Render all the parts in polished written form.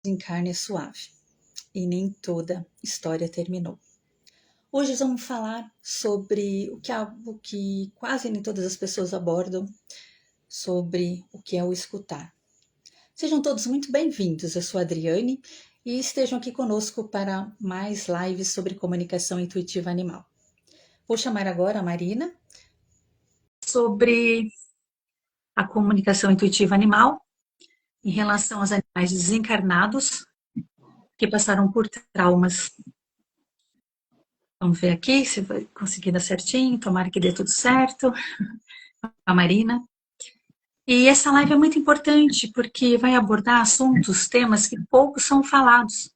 desencarne é suave e nem toda história terminou. Hoje vamos falar sobre algo que quase nem todas as pessoas abordam, sobre o que é o escutar. Sejam todos muito bem-vindos, eu sou a Adriane e estejam aqui conosco para mais lives sobre comunicação intuitiva animal. Vou chamar agora a Marina sobre a comunicação intuitiva animal em relação aos animais desencarnados que passaram por traumas. Vamos ver aqui se vai conseguir dar certinho, tomara que dê tudo certo. A Marina. E essa live é muito importante porque vai abordar assuntos, temas que poucos são falados.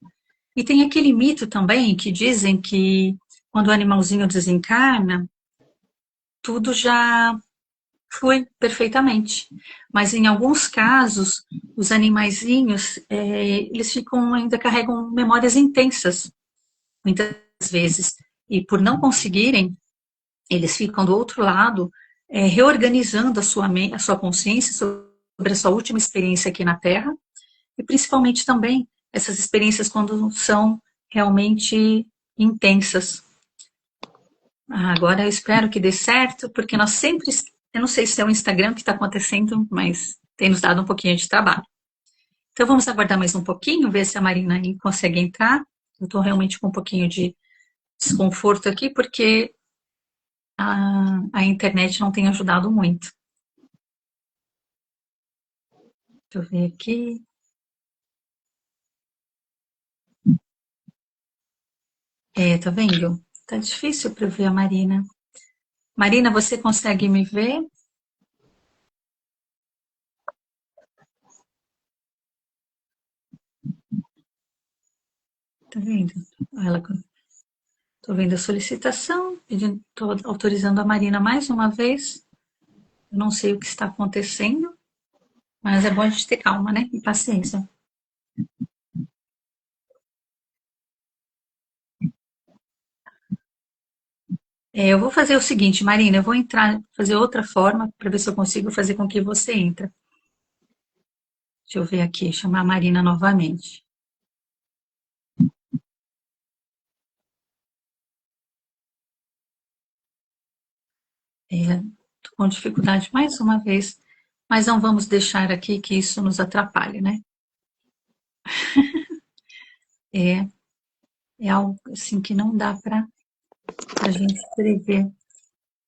E tem aquele mito também que dizem que quando o animalzinho desencarna, tudo já flui perfeitamente. Mas em alguns casos, os animaizinhos, eles ainda carregam memórias intensas, muitas vezes. E por não conseguirem, eles ficam do outro lado, reorganizando a sua consciência sobre a sua última experiência aqui na Terra, e principalmente também essas experiências quando são realmente intensas. Agora eu espero que dê certo, porque nós sempre, eu não sei se é o Instagram que está acontecendo, mas tem nos dado um pouquinho de trabalho. Então vamos aguardar mais um pouquinho, ver se a Marina aí consegue entrar. Eu estou realmente com um pouquinho de desconforto aqui, porque a internet não tem ajudado muito. Deixa eu ver aqui. Tá vendo? Tá difícil para eu ver a Marina. Marina, você consegue me ver? Tá vendo? Tô vendo a solicitação, tô autorizando a Marina mais uma vez. Eu não sei o que está acontecendo, mas é bom a gente ter calma, né? E paciência. Eu vou fazer o seguinte, Marina, eu vou fazer outra forma para ver se eu consigo fazer com que você entre. Deixa eu ver aqui, chamar a Marina novamente. Tô com dificuldade mais uma vez, mas não vamos deixar aqui que isso nos atrapalhe, né? É algo assim que não dá para a gente prever.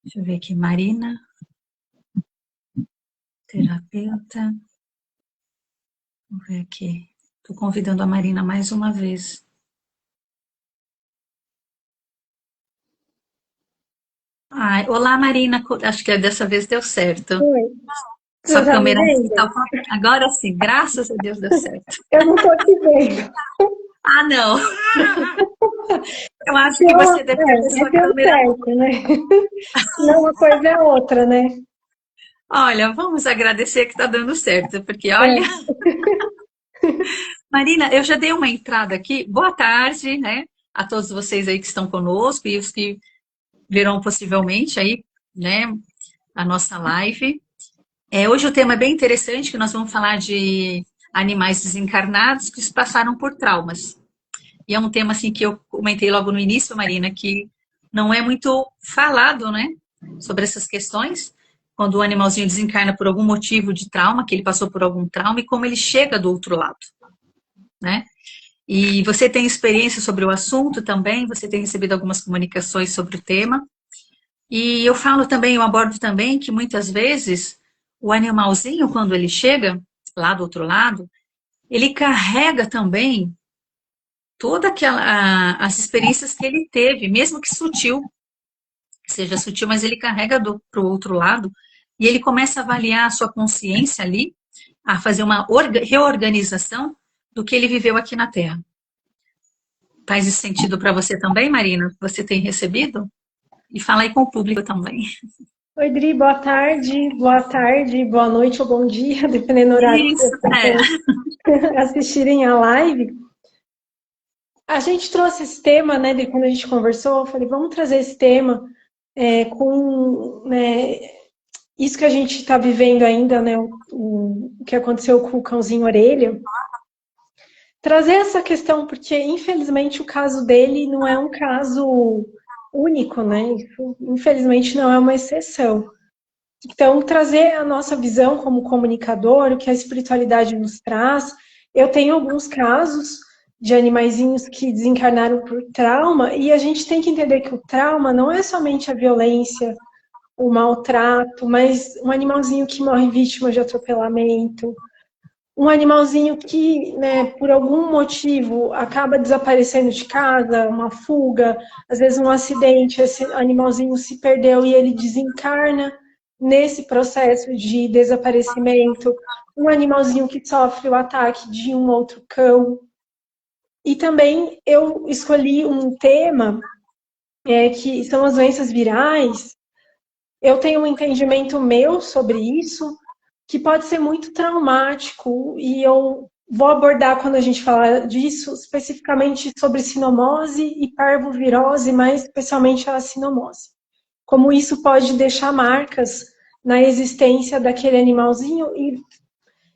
Deixa eu ver aqui, Marina, terapeuta. Vamos ver aqui. Estou convidando a Marina mais uma vez. Olá, Marina. Acho que dessa vez deu certo. Oi. Sua Você tá me câmera vendo? tá... Agora sim, graças a Deus deu certo. Eu não tô te vendo. Não. Eu acho que Não, você deve ter com sua deu câmera. certo, né? Não, uma coisa é outra, né? Olha, vamos agradecer que está dando certo, porque olha. É. Marina, eu já dei uma entrada aqui. Boa tarde, né? A todos vocês aí que estão conosco e os que verão possivelmente aí, né? A nossa live. Hoje o tema é bem interessante, que nós vamos falar de animais desencarnados que passaram por traumas. E é um tema assim que eu comentei logo no início, Marina, que não é muito falado, né, sobre essas questões, quando o animalzinho desencarna por algum motivo de trauma, que ele passou por algum trauma e como ele chega do outro lado, né? E você tem experiência sobre o assunto também, você tem recebido algumas comunicações sobre o tema. E eu falo também, eu abordo também que muitas vezes o animalzinho, quando ele chega lá do outro lado, ele carrega também toda as experiências que ele teve, mesmo que sutil, seja sutil, mas ele carrega para o outro lado e ele começa a avaliar a sua consciência ali, a fazer uma reorganização do que ele viveu aqui na Terra. Faz esse sentido para você também, Marina? Você tem recebido? E fala aí com o público também. Oi, Dri, boa tarde, boa noite ou bom dia, dependendo do horário que Isso, as pessoas assistirem a live. A gente trouxe esse tema, né, de quando a gente conversou, eu falei, vamos trazer esse tema com, né, isso que a gente está vivendo ainda, né, o que aconteceu com o cãozinho orelha. trazer essa questão, porque infelizmente o caso dele não é um caso único, né? Isso, infelizmente não é uma exceção. Então, trazer a nossa visão como comunicador, o que a espiritualidade nos traz. Eu tenho alguns casos de animaizinhos que desencarnaram por trauma, e a gente tem que entender que o trauma não é somente a violência, o maltrato, mas um animalzinho que morre vítima de atropelamento, um animalzinho que, né, por algum motivo acaba desaparecendo de casa, uma fuga, às vezes um acidente, esse animalzinho se perdeu e ele desencarna nesse processo de desaparecimento, um animalzinho que sofre o ataque de um outro cão. E também eu escolhi um tema que são as doenças virais. Eu tenho um entendimento meu sobre isso, que pode ser muito traumático, e eu vou abordar, quando a gente falar disso, especificamente sobre sinomose e parvovirose, mais especialmente a sinomose. Como isso pode deixar marcas na existência daquele animalzinho, e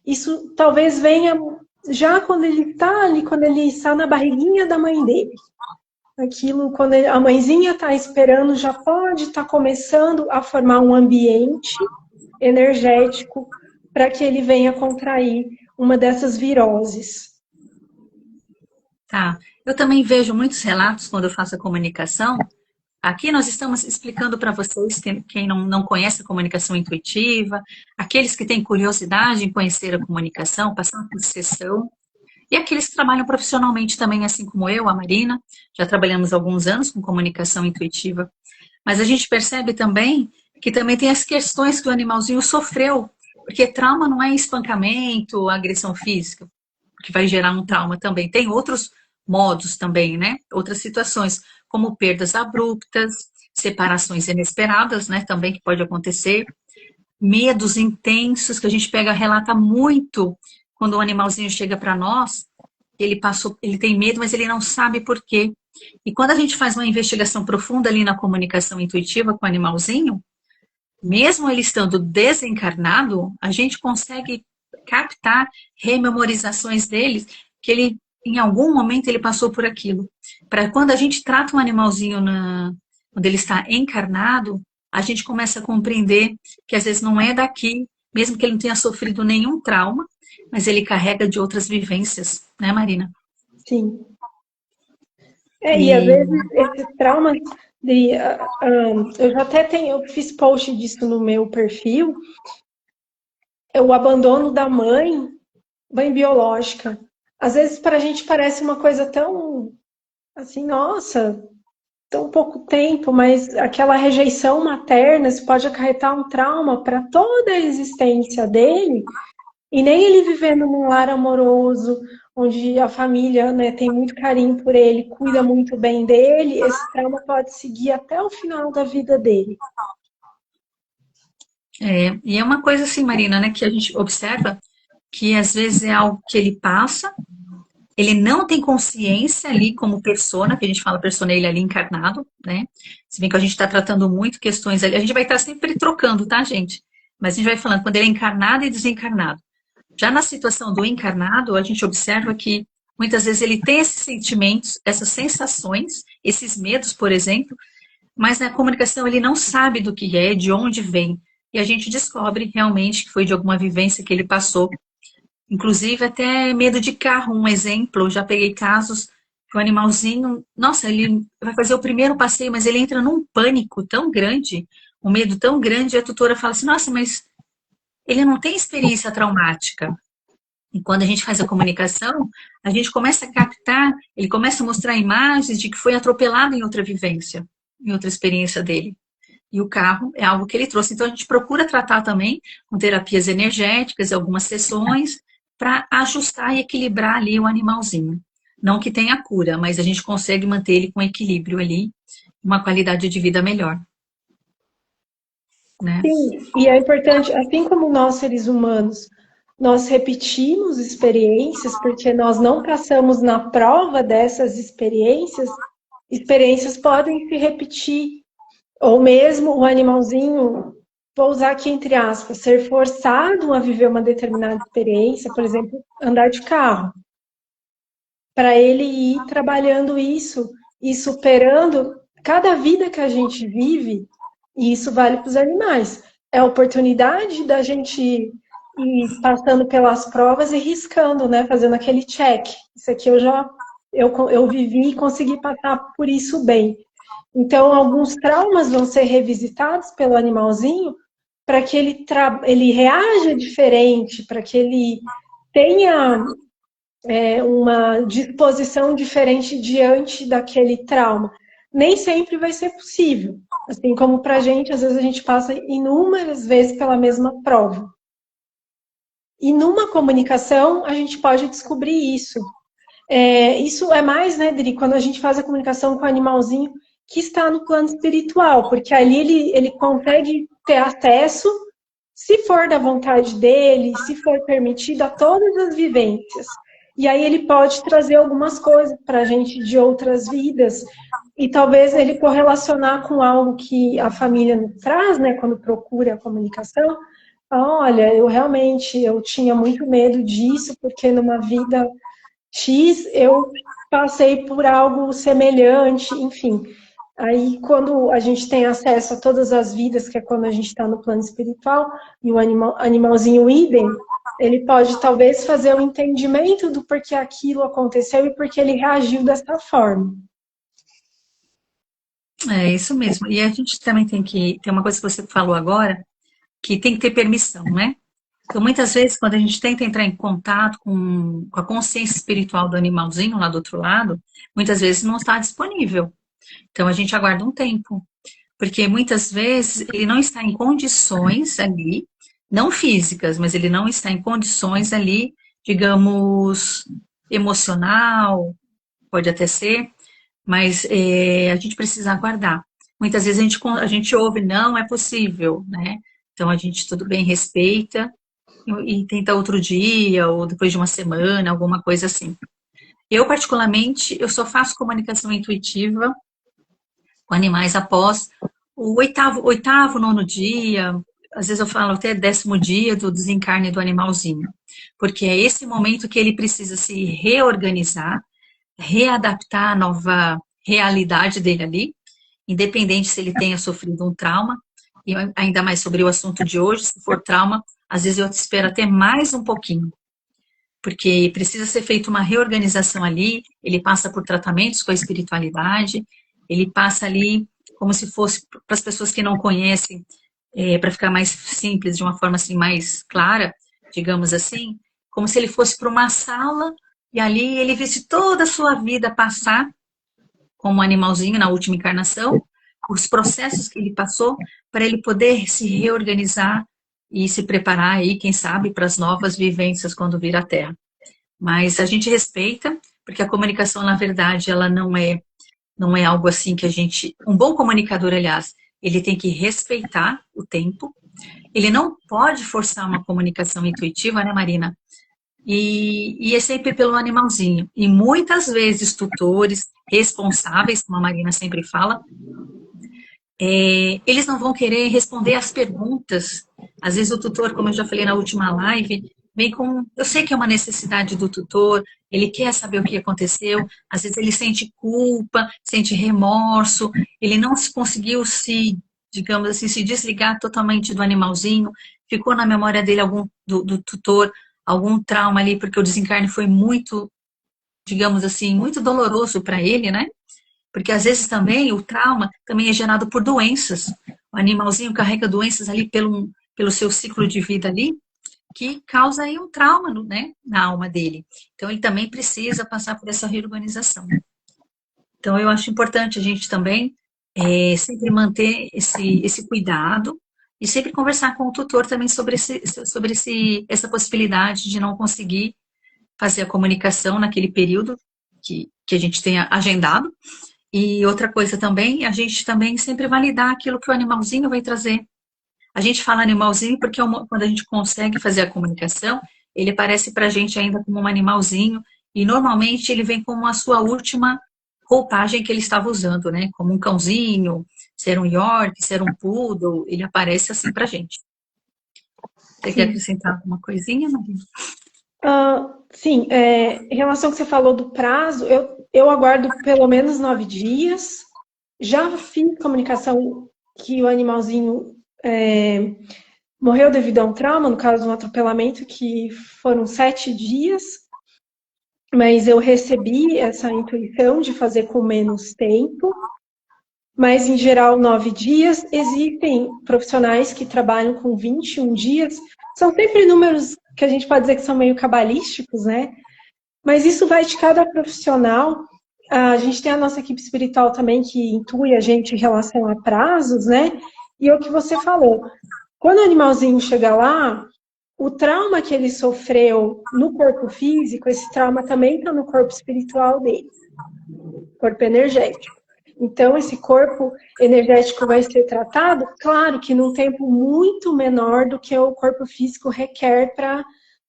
isso talvez venha já quando ele está ali, quando ele está na barriguinha da mãe dele. Aquilo, quando a mãezinha está esperando, já pode estar começando a formar um ambiente energético para que ele venha contrair uma dessas viroses. Tá. Eu também vejo muitos relatos quando eu faço a comunicação. Aqui nós estamos explicando para vocês, quem não conhece a comunicação intuitiva, aqueles que têm curiosidade em conhecer a comunicação, passar por sessão, e aqueles que trabalham profissionalmente também, assim como eu, a Marina, já trabalhamos há alguns anos com comunicação intuitiva. Mas a gente percebe também que também tem as questões que o animalzinho sofreu, porque trauma não é espancamento, agressão física, que vai gerar um trauma também. Tem outros modos também, né? Outras situações, como perdas abruptas, separações inesperadas, né? Também que pode acontecer. Medos intensos, que a gente pega, relata muito quando o animalzinho chega para nós, ele tem medo, mas ele não sabe por quê. E quando a gente faz uma investigação profunda ali na comunicação intuitiva com o animalzinho, mesmo ele estando desencarnado, a gente consegue captar rememorizações dele, que ele, em algum momento, ele passou por aquilo. Para quando a gente trata um animalzinho quando ele está encarnado, a gente começa a compreender que às vezes não é daqui, mesmo que ele não tenha sofrido nenhum trauma, mas ele carrega de outras vivências, né, Marina? Sim. E às E vezes esses traumas eu já até eu fiz post disso no meu perfil, é o abandono da mãe biológica. Às vezes para a gente parece uma coisa tão assim, nossa, tão pouco tempo, mas aquela rejeição materna, isso pode acarretar um trauma para toda a existência dele. E nem ele vivendo num lar amoroso, onde a família, né, tem muito carinho por ele, cuida muito bem dele, esse trauma pode seguir até o final da vida dele. e é uma coisa assim, Marina, né, que a gente observa que às vezes é algo que ele passa, ele não tem consciência ali como persona, que a gente fala persona, ele ali encarnado, né? Se bem que a gente está tratando muito questões ali, a gente vai estar sempre trocando, tá, gente? Mas a gente vai falando quando ele é encarnado e desencarnado. Já na situação do encarnado, a gente observa que muitas vezes ele tem esses sentimentos, essas sensações, esses medos, por exemplo, mas na comunicação ele não sabe do que é, de onde vem. E a gente descobre realmente que foi de alguma vivência que ele passou. Inclusive até medo de carro, um exemplo. Eu já peguei casos que o animalzinho, nossa, ele vai fazer o primeiro passeio, mas ele entra num pânico tão grande, um medo tão grande, e a tutora fala assim, nossa, mas ele não tem experiência traumática. E quando a gente faz a comunicação, a gente começa a captar, ele começa a mostrar imagens de que foi atropelado em outra vivência, em outra experiência dele. E o carro é algo que ele trouxe. Então a gente procura tratar também com terapias energéticas, algumas sessões, para ajustar e equilibrar ali o animalzinho. Não que tenha cura, mas a gente consegue manter ele com equilíbrio ali, uma qualidade de vida melhor. Né? Sim, e é importante, assim como nós seres humanos, nós repetimos experiências porque nós não passamos na prova dessas experiências, experiências podem se repetir, ou mesmo o animalzinho, vou usar aqui entre aspas, ser forçado a viver uma determinada experiência, por exemplo, andar de carro. para ele ir trabalhando isso e superando cada vida que a gente vive, e isso vale para os animais. É a oportunidade da gente ir passando pelas provas e riscando, né? Fazendo aquele check. Isso aqui eu vivi e consegui passar por isso bem. Então, alguns traumas vão ser revisitados pelo animalzinho para que ele reaja diferente, para que ele tenha uma disposição diferente diante daquele trauma. Nem sempre vai ser possível. Assim como para a gente, às vezes a gente passa inúmeras vezes pela mesma prova. E numa comunicação, a gente pode descobrir isso. Isso é mais, né, Dri, quando a gente faz a comunicação com o animalzinho que está no plano espiritual, porque ali ele consegue ter acesso, se for da vontade dele, se for permitido, a todas as vivências. E aí ele pode trazer algumas coisas para a gente de outras vidas, e talvez ele correlacionar com algo que a família nos traz, né, quando procura a comunicação. Olha, eu tinha muito medo disso, porque numa vida X eu passei por algo semelhante, enfim. Aí, quando a gente tem acesso a todas as vidas, que é quando a gente está no plano espiritual, e o animalzinho idem, ele pode talvez fazer o entendimento do porquê aquilo aconteceu e porque ele reagiu dessa forma. É isso mesmo. E a gente também tem uma coisa que você falou agora, que tem que ter permissão, né? Então, muitas vezes, quando a gente tenta entrar em contato com a consciência espiritual do animalzinho lá do outro lado, muitas vezes não está disponível. Então, a gente aguarda um tempo, porque muitas vezes ele não está em condições ali, não físicas, mas ele não está em condições ali, digamos, emocional, pode até ser, mas a gente precisa aguardar. Muitas vezes a gente ouve, não é possível, né? Então, a gente, tudo bem, respeita e tenta outro dia, ou depois de uma semana, alguma coisa assim. Eu, particularmente, eu só faço comunicação intuitiva com animais após o oitavo, nono dia, às vezes eu falo até 10º dia do desencarne do animalzinho, porque é esse momento que ele precisa se reorganizar, readaptar à nova realidade dele ali, independente se ele tenha sofrido um trauma, e ainda mais sobre o assunto de hoje, se for trauma, às vezes eu espero até mais um pouquinho, porque precisa ser feita uma reorganização ali, ele passa por tratamentos com a espiritualidade, ele passa ali como se fosse, para as pessoas que não conhecem, para ficar mais simples, de uma forma assim mais clara, digamos assim, como se ele fosse para uma sala e ali ele visse toda a sua vida passar como animalzinho na última encarnação, os processos que ele passou, para ele poder se reorganizar e se preparar aí, quem sabe, para as novas vivências quando vir à Terra. Mas a gente respeita, porque a comunicação, na verdade, ela não é algo assim que a gente... Um bom comunicador, aliás, ele tem que respeitar o tempo, ele não pode forçar uma comunicação intuitiva, né, Marina? E é sempre pelo animalzinho. E muitas vezes tutores responsáveis, como a Marina sempre fala, eles não vão querer responder as perguntas. Às vezes o tutor, como eu já falei na última live, vem com... Eu sei que é uma necessidade do tutor, ele quer saber o que aconteceu, às vezes ele sente culpa, sente remorso, ele não conseguiu se, digamos assim, se desligar totalmente do animalzinho, ficou na memória dele do tutor, algum trauma ali, porque o desencarne foi muito, digamos assim, muito doloroso para ele, né? Porque às vezes também o trauma também é gerado por doenças. O animalzinho carrega doenças ali pelo seu ciclo de vida ali, que causa aí um trauma, né, na alma dele. Então ele também precisa passar por essa reorganização. Então eu acho importante a gente também sempre manter esse cuidado e sempre conversar com o tutor também sobre essa possibilidade de não conseguir fazer a comunicação naquele período que a gente tenha agendado. E outra coisa também, a gente também sempre validar aquilo que o animalzinho vai trazer. A gente fala animalzinho porque quando a gente consegue fazer a comunicação, ele aparece para a gente ainda como um animalzinho e normalmente ele vem como a sua última roupagem que ele estava usando, né? Como um cãozinho, se era um York, se era um Poodle, ele aparece assim para a gente. Você quer acrescentar alguma coisinha, Maria? Sim, em relação ao que você falou do prazo, eu aguardo pelo menos 9 dias. Já fiz comunicação que o animalzinho morreu devido a um trauma, no caso de um atropelamento, que foram 7 dias, mas eu recebi essa intuição de fazer com menos tempo, mas em geral 9 dias. Existem profissionais que trabalham com 21 dias, são sempre números que a gente pode dizer que são meio cabalísticos, né? Mas isso vai de cada profissional. A gente tem a nossa equipe espiritual também que intui a gente em relação a prazos, né? E é o que você falou. Quando o animalzinho chega lá, o trauma que ele sofreu no corpo físico, esse trauma também está no corpo espiritual dele, corpo energético. Então, esse corpo energético vai ser tratado, claro que num tempo muito menor do que o corpo físico requer para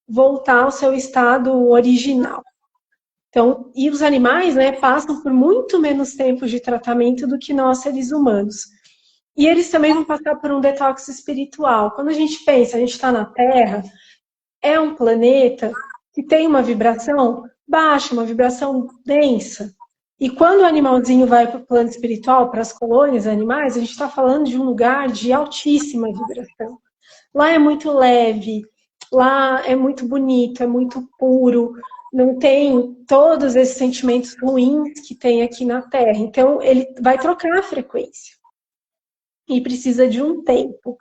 voltar ao seu estado original. Então, e os animais, né, passam por muito menos tempo de tratamento do que nós, seres humanos. E eles também vão passar por um detox espiritual. Quando a gente pensa, a gente está na Terra, é um planeta que tem uma vibração baixa, uma vibração densa. E quando o animalzinho vai para o plano espiritual, para as colônias animais, a gente está falando de um lugar de altíssima vibração. Lá é muito leve, lá é muito bonito, é muito puro, não tem todos esses sentimentos ruins que tem aqui na Terra. Então, ele vai trocar a frequência. E precisa de um tempo.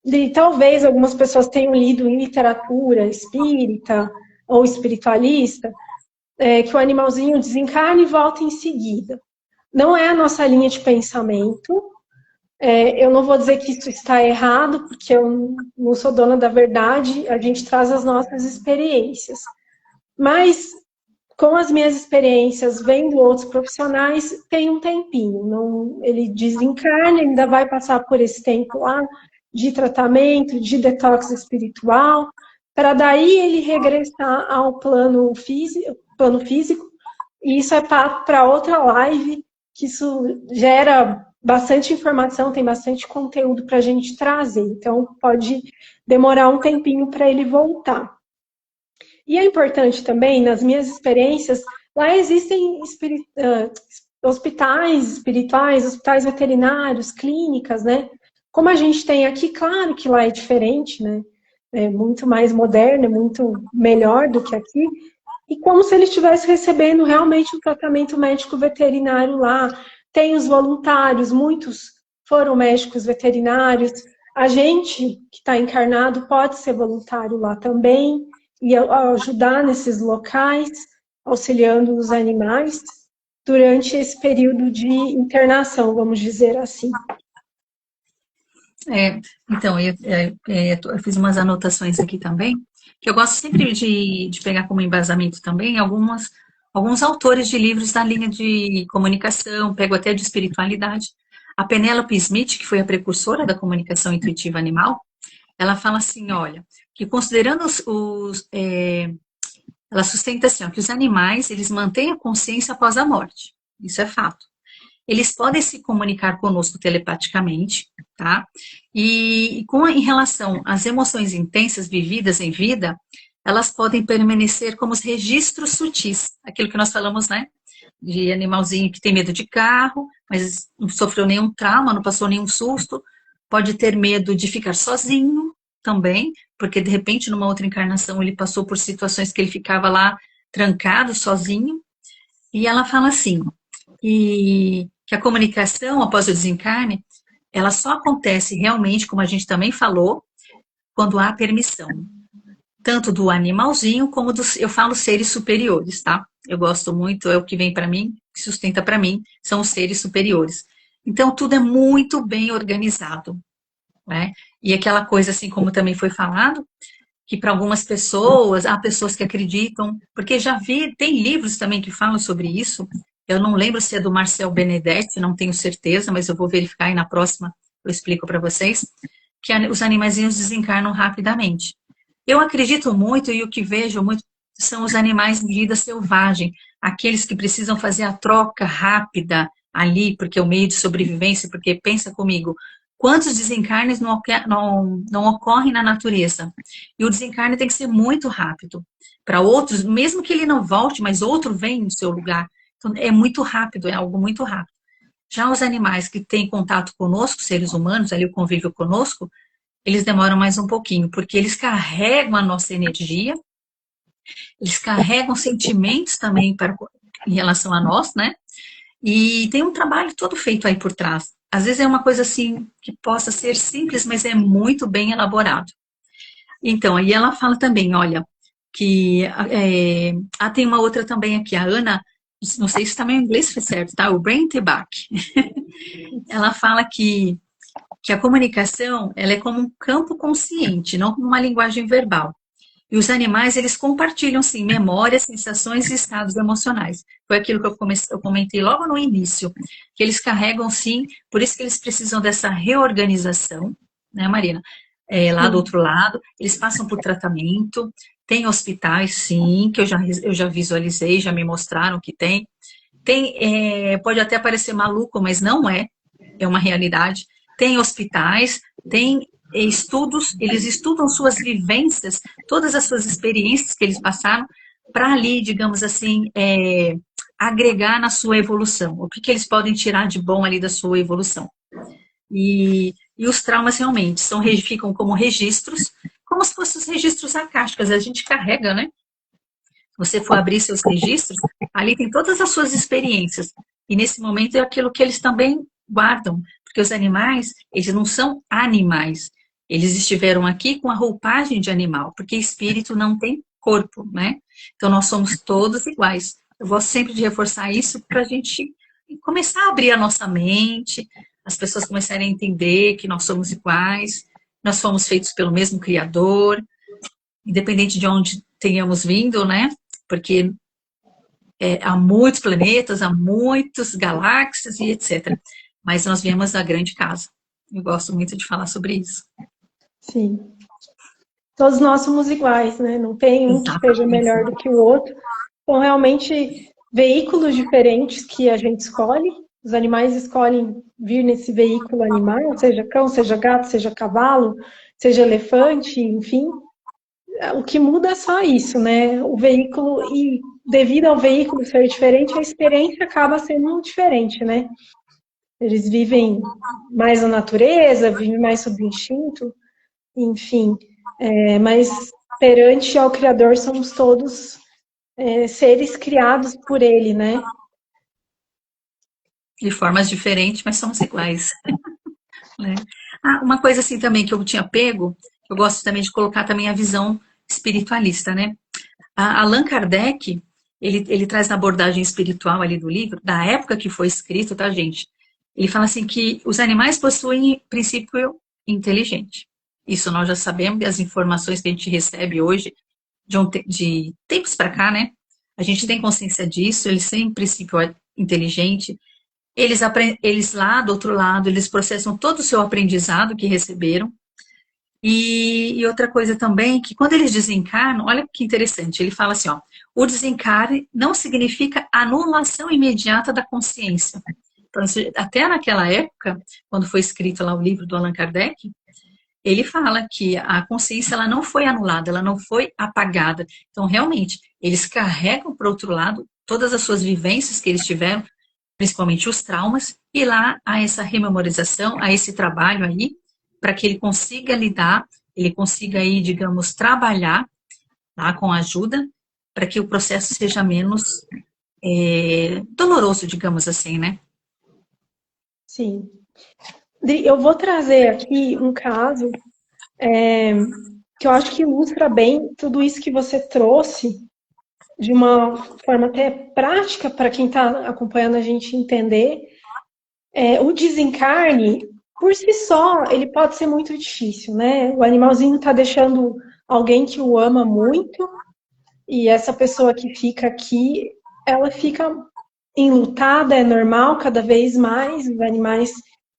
E talvez algumas pessoas tenham lido em literatura espírita ou espiritualista que o animalzinho desencarna e volta em seguida. Não é a nossa linha de pensamento. Eu não vou dizer que isso está errado, porque eu não sou dona da verdade, a gente traz as nossas experiências. Mas, com as minhas experiências, vendo outros profissionais, tem um tempinho. Não, ele desencarna, ainda vai passar por esse tempo lá de tratamento, de detox espiritual, para daí ele regressar ao plano físico, e isso é para outra live, que isso gera bastante informação, tem bastante conteúdo para a gente trazer, então pode demorar um tempinho para ele voltar. E é importante também, nas minhas experiências, lá existem hospitais espirituais, hospitais veterinários, clínicas, né? Como a gente tem aqui, claro que lá é diferente, né? É muito mais moderno, é muito melhor do que aqui. E como se ele estivesse recebendo realmente um tratamento médico veterinário lá. Tem os voluntários, muitos foram médicos veterinários. A gente que está encarnado pode ser voluntário lá também e ajudar nesses locais, auxiliando os animais durante esse período de internação, vamos dizer assim. Então, eu fiz umas anotações aqui também, que eu gosto sempre de pegar como embasamento também alguns autores de livros da linha de comunicação, pego até de espiritualidade. A Penélope Smith, que foi a precursora da comunicação intuitiva animal, ela fala assim, olha, que considerando ela sustenta assim, ó, que os animais, eles mantêm a consciência após a morte. Isso é fato. Eles podem se comunicar conosco telepaticamente, tá? E em relação às emoções intensas vividas em vida, elas podem permanecer como os registros sutis, aquilo que nós falamos, né? De animalzinho que tem medo de carro, mas não sofreu nenhum trauma, não passou nenhum susto, pode ter medo de ficar sozinho também, porque de repente numa outra encarnação ele passou por situações que ele ficava lá trancado, sozinho. E ela fala assim, que a comunicação após o desencarne, ela só acontece realmente, como a gente também falou, quando há permissão, tanto do animalzinho como dos, eu falo seres superiores, tá? Eu gosto muito, é o que vem para mim, que sustenta para mim, são os seres superiores. Então, tudo é muito bem organizado, né? E aquela coisa, assim como também foi falado, que para algumas pessoas, há pessoas que acreditam, porque já vi, tem livros também que falam sobre isso, eu não lembro se é do Marcel Benedetti, não tenho certeza, mas eu vou verificar e na próxima eu explico para vocês, que os animaizinhos desencarnam rapidamente. Eu acredito muito e o que vejo muito são os animais de vida selvagem, aqueles que precisam fazer a troca rápida ali, porque é o meio de sobrevivência, porque pensa comigo, Quantos desencarnes não ocorrem na natureza? E o desencarne tem que ser muito rápido. Para outros, mesmo que ele não volte, mas outro vem no seu lugar. Então, é muito rápido, é algo muito rápido. Já os animais que têm contato conosco, seres humanos, ali o convívio conosco, eles demoram mais um pouquinho, porque eles carregam a nossa energia, eles carregam sentimentos também em relação a nós, né? E tem um trabalho todo feito aí por trás. Às vezes é uma coisa assim que possa ser simples, mas é muito bem elaborado. Então, aí ela fala também, olha, que tem uma outra também aqui, a Ana, não sei se também o inglês foi certo, tá? O Brain Bach. Ela fala que a comunicação, ela é como um campo consciente, não como uma linguagem verbal. E os animais, eles compartilham, sim, memórias, sensações e estados emocionais. Foi aquilo que eu comentei logo no início, que eles carregam, sim, por isso que eles precisam dessa reorganização, né, Marina? Lá do outro lado, eles passam por tratamento, tem hospitais, sim, que eu já visualizei, já me mostraram que tem. Pode até parecer maluco, mas não é, é uma realidade. Tem hospitais, tem estudos, eles estudam suas vivências, todas as suas experiências que eles passaram, para ali, digamos assim, agregar na sua evolução. O que eles podem tirar de bom ali da sua evolução. E os traumas realmente ficam como registros, como se fossem os registros acásticos, a gente carrega, né? Você for abrir seus registros, ali tem todas as suas experiências. E nesse momento é aquilo que eles também guardam, porque os animais, eles não são animais. Eles estiveram aqui com a roupagem de animal, porque espírito não tem corpo, né? Então nós somos todos iguais. Eu gosto sempre de reforçar isso para a gente começar a abrir a nossa mente, as pessoas começarem a entender que nós somos iguais, nós fomos feitos pelo mesmo Criador, independente de onde tenhamos vindo, né? Porque há muitos planetas, há muitas galáxias e etc. Mas nós viemos da grande casa. Eu gosto muito de falar sobre isso. Sim. Todos nós somos iguais, né? Não tem um que seja melhor do que o outro. São realmente veículos diferentes que a gente escolhe. Os animais escolhem vir nesse veículo animal, seja cão, seja gato, seja cavalo, seja elefante, enfim. O que muda é só isso, né? O veículo, e devido ao veículo ser diferente, a experiência acaba sendo diferente, né? Eles vivem mais na natureza, vivem mais sob instinto, enfim. Mas perante ao Criador somos todos seres criados por Ele, né? De formas diferentes, mas somos iguais. Né? Uma coisa assim também que eu tinha pego, eu gosto também de colocar também a visão espiritualista, né? Allan Kardec, ele traz na abordagem espiritual ali do livro, da época que foi escrito, tá, gente? Ele fala assim que os animais possuem princípio inteligente. Isso nós já sabemos, as informações que a gente recebe hoje, de tempos para cá, né? A gente tem consciência disso, eles têm princípio inteligente. Eles lá do outro lado, eles processam todo o seu aprendizado que receberam. E outra coisa também, que quando eles desencarnam, olha que interessante, ele fala assim, ó, o desencarne não significa anulação imediata da consciência. Então, até naquela época, quando foi escrito lá o livro do Allan Kardec, ele fala que a consciência ela não foi anulada, ela não foi apagada. Então, realmente, eles carregam, por outro lado, todas as suas vivências que eles tiveram, principalmente os traumas, e lá há essa rememorização, há esse trabalho aí, para que ele consiga lidar, ele consiga aí, digamos, trabalhar tá, com ajuda, para que o processo seja menos doloroso, digamos assim, né? Sim. Eu vou trazer aqui um caso que eu acho que ilustra bem tudo isso que você trouxe de uma forma até prática para quem está acompanhando a gente entender. O desencarne, por si só, ele pode ser muito difícil, né? O animalzinho está deixando alguém que o ama muito e essa pessoa que fica aqui, ela fica enlutada, é normal, cada vez mais os animais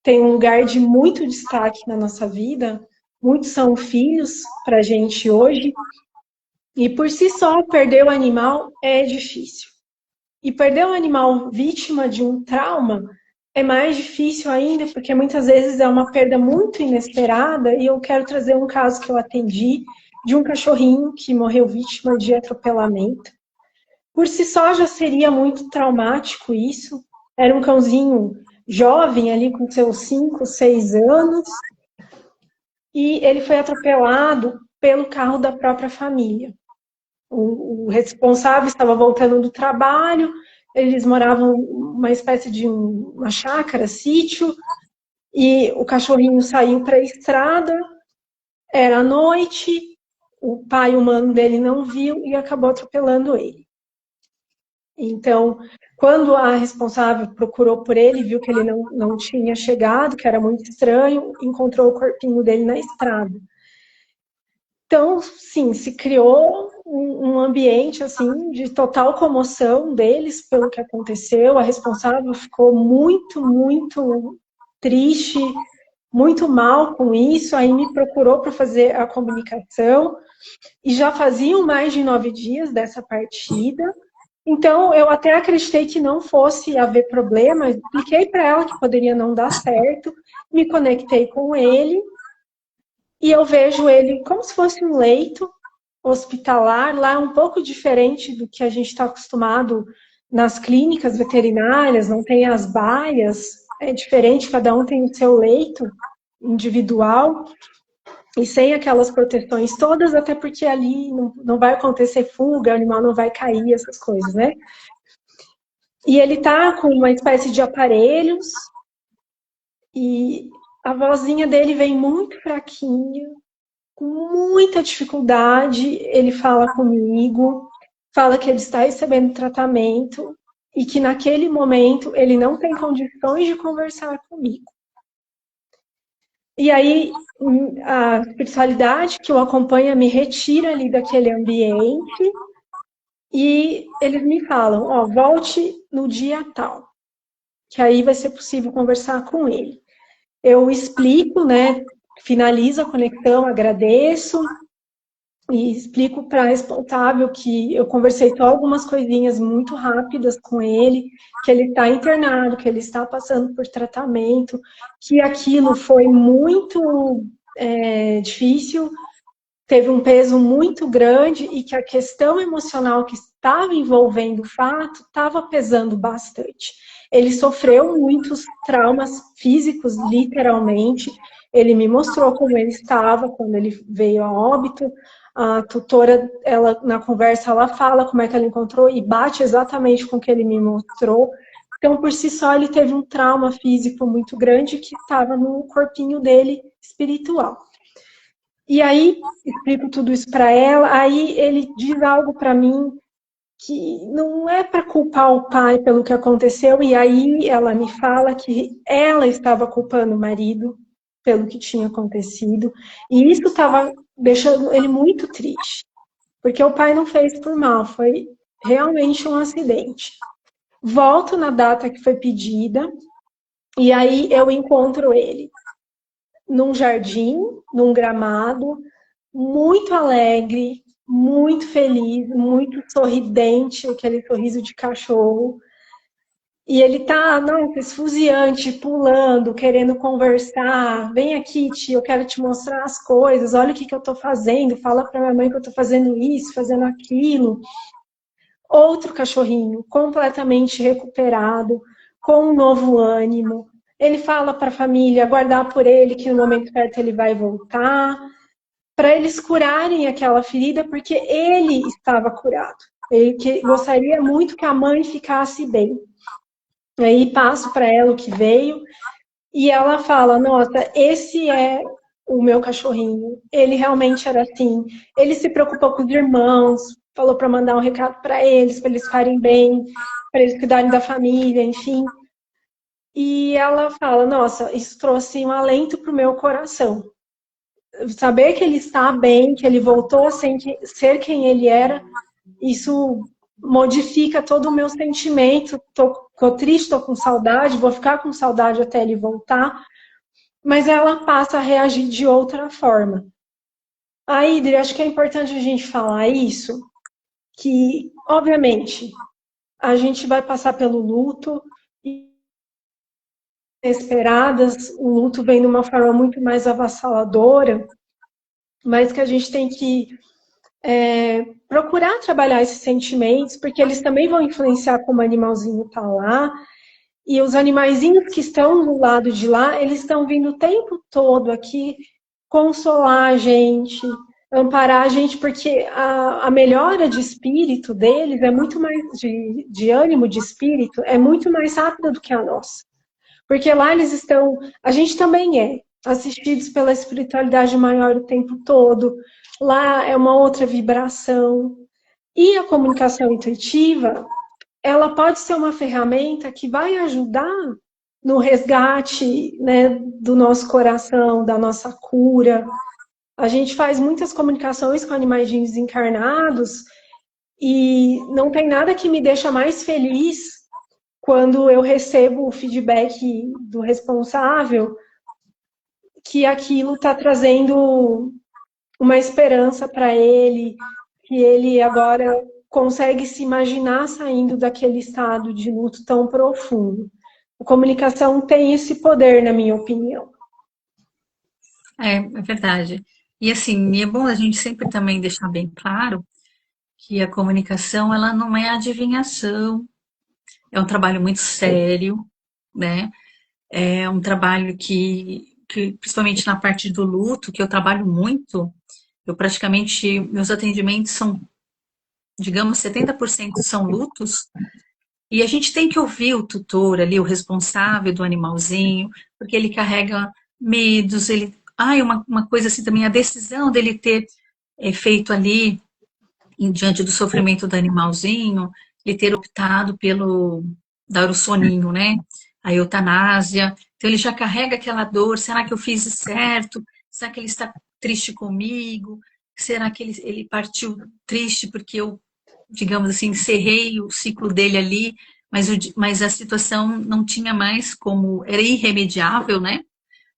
têm um lugar de muito destaque na nossa vida, muitos são filhos para a gente hoje, e por si só, perder o animal é difícil. E perder um animal vítima de um trauma é mais difícil ainda, porque muitas vezes é uma perda muito inesperada, e eu quero trazer um caso que eu atendi de um cachorrinho que morreu vítima de atropelamento. Por si só já seria muito traumático isso. Era um cãozinho jovem, ali com seus 5, 6 anos, e ele foi atropelado pelo carro da própria família. O responsável estava voltando do trabalho, eles moravam uma espécie de uma chácara, sítio, e o cachorrinho saiu para a estrada, era noite, o pai humano dele não viu e acabou atropelando ele. Então, quando a responsável procurou por ele, viu que ele não tinha chegado, que era muito estranho, encontrou o corpinho dele na estrada. Então, sim, se criou um ambiente assim de total comoção deles pelo que aconteceu. A responsável ficou muito, muito triste, muito mal com isso. Aí me procurou para fazer a comunicação e já faziam mais de 9 dias dessa partida. Então, eu até acreditei que não fosse haver problema. Expliquei para ela que poderia não dar certo, me conectei com ele. E eu vejo ele como se fosse um leito hospitalar, lá é um pouco diferente do que a gente está acostumado nas clínicas veterinárias, não tem as baias, é diferente, cada um tem o seu leito individual, e sem aquelas proteções todas, até porque ali não vai acontecer fuga, o animal não vai cair, essas coisas, né? E ele tá com uma espécie de aparelhos, e a vozinha dele vem muito fraquinha, com muita dificuldade, ele fala comigo, fala que ele está recebendo tratamento e que naquele momento ele não tem condições de conversar comigo. E aí a espiritualidade que o acompanha me retira ali daquele ambiente e eles me falam, ó, volte no dia tal, que aí vai ser possível conversar com ele. Eu explico, né, finalizo a conexão, agradeço, e explico para a responsável que eu conversei só algumas coisinhas muito rápidas com ele, que ele está internado, que ele está passando por tratamento, que aquilo foi muito difícil, teve um peso muito grande e que a questão emocional que estava envolvendo o fato estava pesando bastante. Ele sofreu muitos traumas físicos, literalmente. Ele me mostrou como ele estava quando ele veio a óbito. A tutora, ela, na conversa, ela fala como é que ela encontrou e bate exatamente com o que ele me mostrou. Então, por si só, ele teve um trauma físico muito grande que estava no corpinho dele espiritual. E aí, explico tudo isso para ela, aí ele diz algo para mim que não é para culpar o pai pelo que aconteceu, e aí ela me fala que ela estava culpando o marido pelo que tinha acontecido, e isso estava deixando ele muito triste, porque o pai não fez por mal, foi realmente um acidente. Volto na data que foi pedida, e aí eu encontro ele num jardim, num gramado, muito alegre, muito feliz, muito sorridente, aquele sorriso de cachorro. E ele tá, nossa, esfuziante, pulando, querendo conversar. Vem aqui, tio, eu quero te mostrar as coisas. Olha o que eu tô fazendo. Fala pra minha mãe que eu tô fazendo isso, fazendo aquilo. Outro cachorrinho, completamente recuperado, com um novo ânimo. Ele fala para a família guardar por ele, que no momento certo ele vai voltar, para eles curarem aquela ferida, porque ele estava curado. Ele gostaria muito que a mãe ficasse bem. Aí passo para ela o que veio, e ela fala, nossa, esse é o meu cachorrinho. Ele realmente era assim. Ele se preocupou com os irmãos, falou para mandar um recado para eles ficarem bem, para eles cuidarem da família, enfim. E ela fala, nossa, isso trouxe um alento para o meu coração. Saber que ele está bem, que ele voltou a ser quem ele era, isso modifica todo o meu sentimento. Tô triste, tô com saudade, vou ficar com saudade até ele voltar. Mas ela passa a reagir de outra forma. Aí, Idri, acho que é importante a gente falar isso, que, obviamente, a gente vai passar pelo luto, inesperadas, o luto vem de uma forma muito mais avassaladora, mas que a gente tem que procurar trabalhar esses sentimentos, porque eles também vão influenciar como o animalzinho está lá. E os animaizinhos que estão do lado de lá, eles estão vindo o tempo todo aqui consolar a gente, amparar a gente, porque a melhora de espírito deles é muito mais, de ânimo de espírito, é muito mais rápida do que a nossa. Porque lá eles estão, a gente também é, assistidos pela espiritualidade maior o tempo todo, lá é uma outra vibração. E a comunicação intuitiva, ela pode ser uma ferramenta que vai ajudar no resgate, né, do nosso coração, da nossa cura. A gente faz muitas comunicações com animais desencarnados e não tem nada que me deixa mais feliz quando eu recebo o feedback do responsável que aquilo está trazendo uma esperança para ele, que ele agora consegue se imaginar saindo daquele estado de luto tão profundo. A comunicação tem esse poder, na minha opinião. É verdade. E assim, é bom a gente sempre também deixar bem claro que a comunicação, ela não é adivinhação, é um trabalho muito sério, né? É um trabalho que principalmente na parte do luto, que eu trabalho muito, eu praticamente, meus atendimentos são, digamos, 70% são lutos, e a gente tem que ouvir o tutor ali, o responsável do animalzinho, porque ele carrega medos, ele... uma coisa assim também, a decisão dele ter feito ali, diante do sofrimento do animalzinho, ele ter optado pelo dar o soninho, né? A eutanásia. Então ele já carrega aquela dor, será que eu fiz certo? Será que ele está triste comigo? Será que ele partiu triste porque eu, digamos assim, encerrei o ciclo dele ali, mas a situação não tinha mais como, era irremediável, né?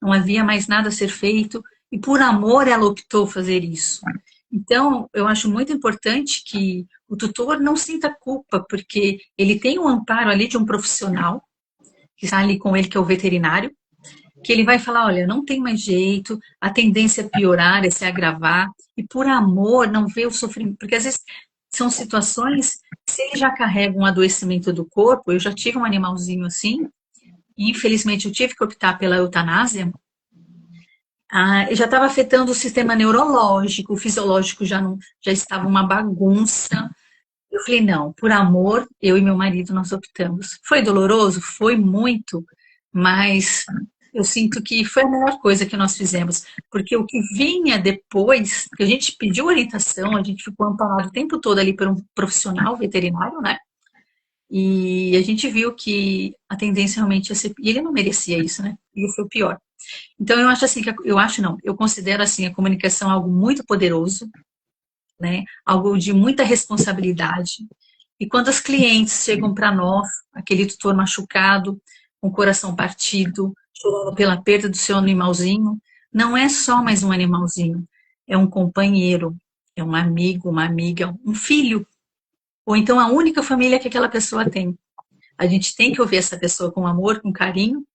Não havia mais nada a ser feito, e por amor ela optou fazer isso. Então, eu acho muito importante que o tutor não sinta culpa, porque ele tem um amparo ali de um profissional, que está ali com ele, que é o veterinário, que ele vai falar, olha, não tem mais jeito, a tendência é piorar, é se agravar, e por amor não ver o sofrimento, porque às vezes são situações, se ele já carrega um adoecimento do corpo, eu já tive um animalzinho assim, e infelizmente eu tive que optar pela eutanásia, já estava afetando o sistema neurológico, o fisiológico já estava uma bagunça. Eu falei, não, por amor, eu e meu marido nós optamos. Foi doloroso? Foi muito, mas eu sinto que foi a melhor coisa que nós fizemos, porque o que vinha depois, que a gente pediu orientação, a gente ficou amparado o tempo todo ali por um profissional veterinário, né? E a gente viu que a tendência realmente ia ser, e ele não merecia isso, né? E foi o pior. Então eu acho assim, eu acho não, eu considero assim a comunicação algo muito poderoso, né? Algo de muita responsabilidade. E quando os clientes chegam para nós, aquele tutor machucado, com o coração partido, chorando pela perda do seu animalzinho, não é só mais um animalzinho, é um companheiro, é um amigo, uma amiga, um filho, ou então a única família que aquela pessoa tem. A gente tem que ouvir essa pessoa com amor, com carinho,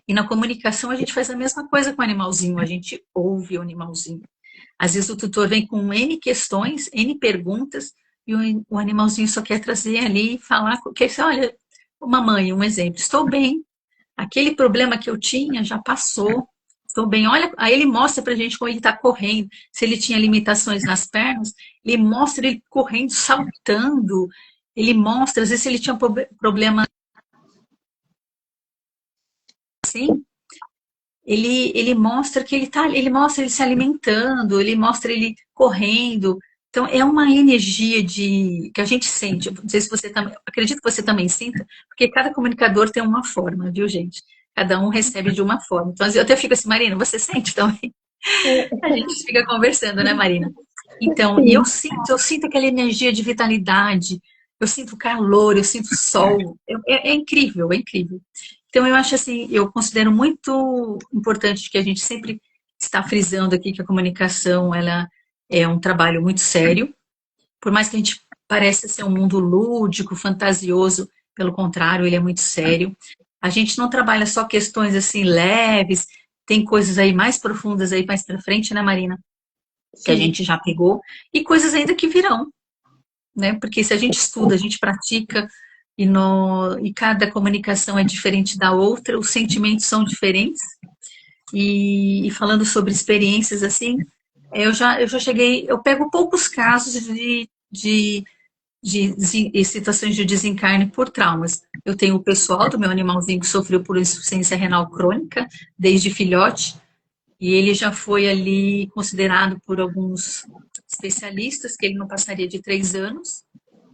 e na comunicação a gente faz a mesma coisa com o animalzinho, a gente ouve o animalzinho. Às vezes o tutor vem com N questões, N perguntas, e o animalzinho só quer trazer ali e falar, que, olha, mamãe, um exemplo, estou bem, aquele problema que eu tinha já passou, estou bem. Olha, aí ele mostra pra gente como ele está correndo, se ele tinha limitações nas pernas, ele mostra ele correndo, saltando, ele mostra, às vezes ele tinha problema assim, ele mostra que ele mostra ele se alimentando, ele mostra ele correndo. Então, é uma energia que a gente sente. Não sei se você também, acredito que você também sinta, porque cada comunicador tem uma forma, viu, gente? Cada um recebe de uma forma. Então, eu até fico assim, Marina, você sente também? A gente fica conversando, né, Marina? Então, e eu sinto aquela energia de vitalidade, eu sinto calor, eu sinto sol. É incrível, é incrível. Então, eu acho assim, eu considero muito importante que a gente sempre está frisando aqui que a comunicação, ela é um trabalho muito sério, por mais que a gente pareça ser um mundo lúdico, fantasioso, pelo contrário, ele é muito sério. A gente não trabalha só questões assim leves, tem coisas aí mais profundas aí mais para frente, né, Marina? Que a Sim. gente já pegou, e coisas ainda que virão, né? Porque se a gente estuda, a gente pratica, e cada comunicação é diferente da outra, os sentimentos são diferentes. E falando sobre experiências assim, eu já cheguei, eu pego poucos casos de situações de desencarne por traumas. Eu tenho o pessoal do meu animalzinho que sofreu por insuficiência renal crônica desde filhote, e ele já foi ali considerado por alguns especialistas que ele não passaria de 3 anos,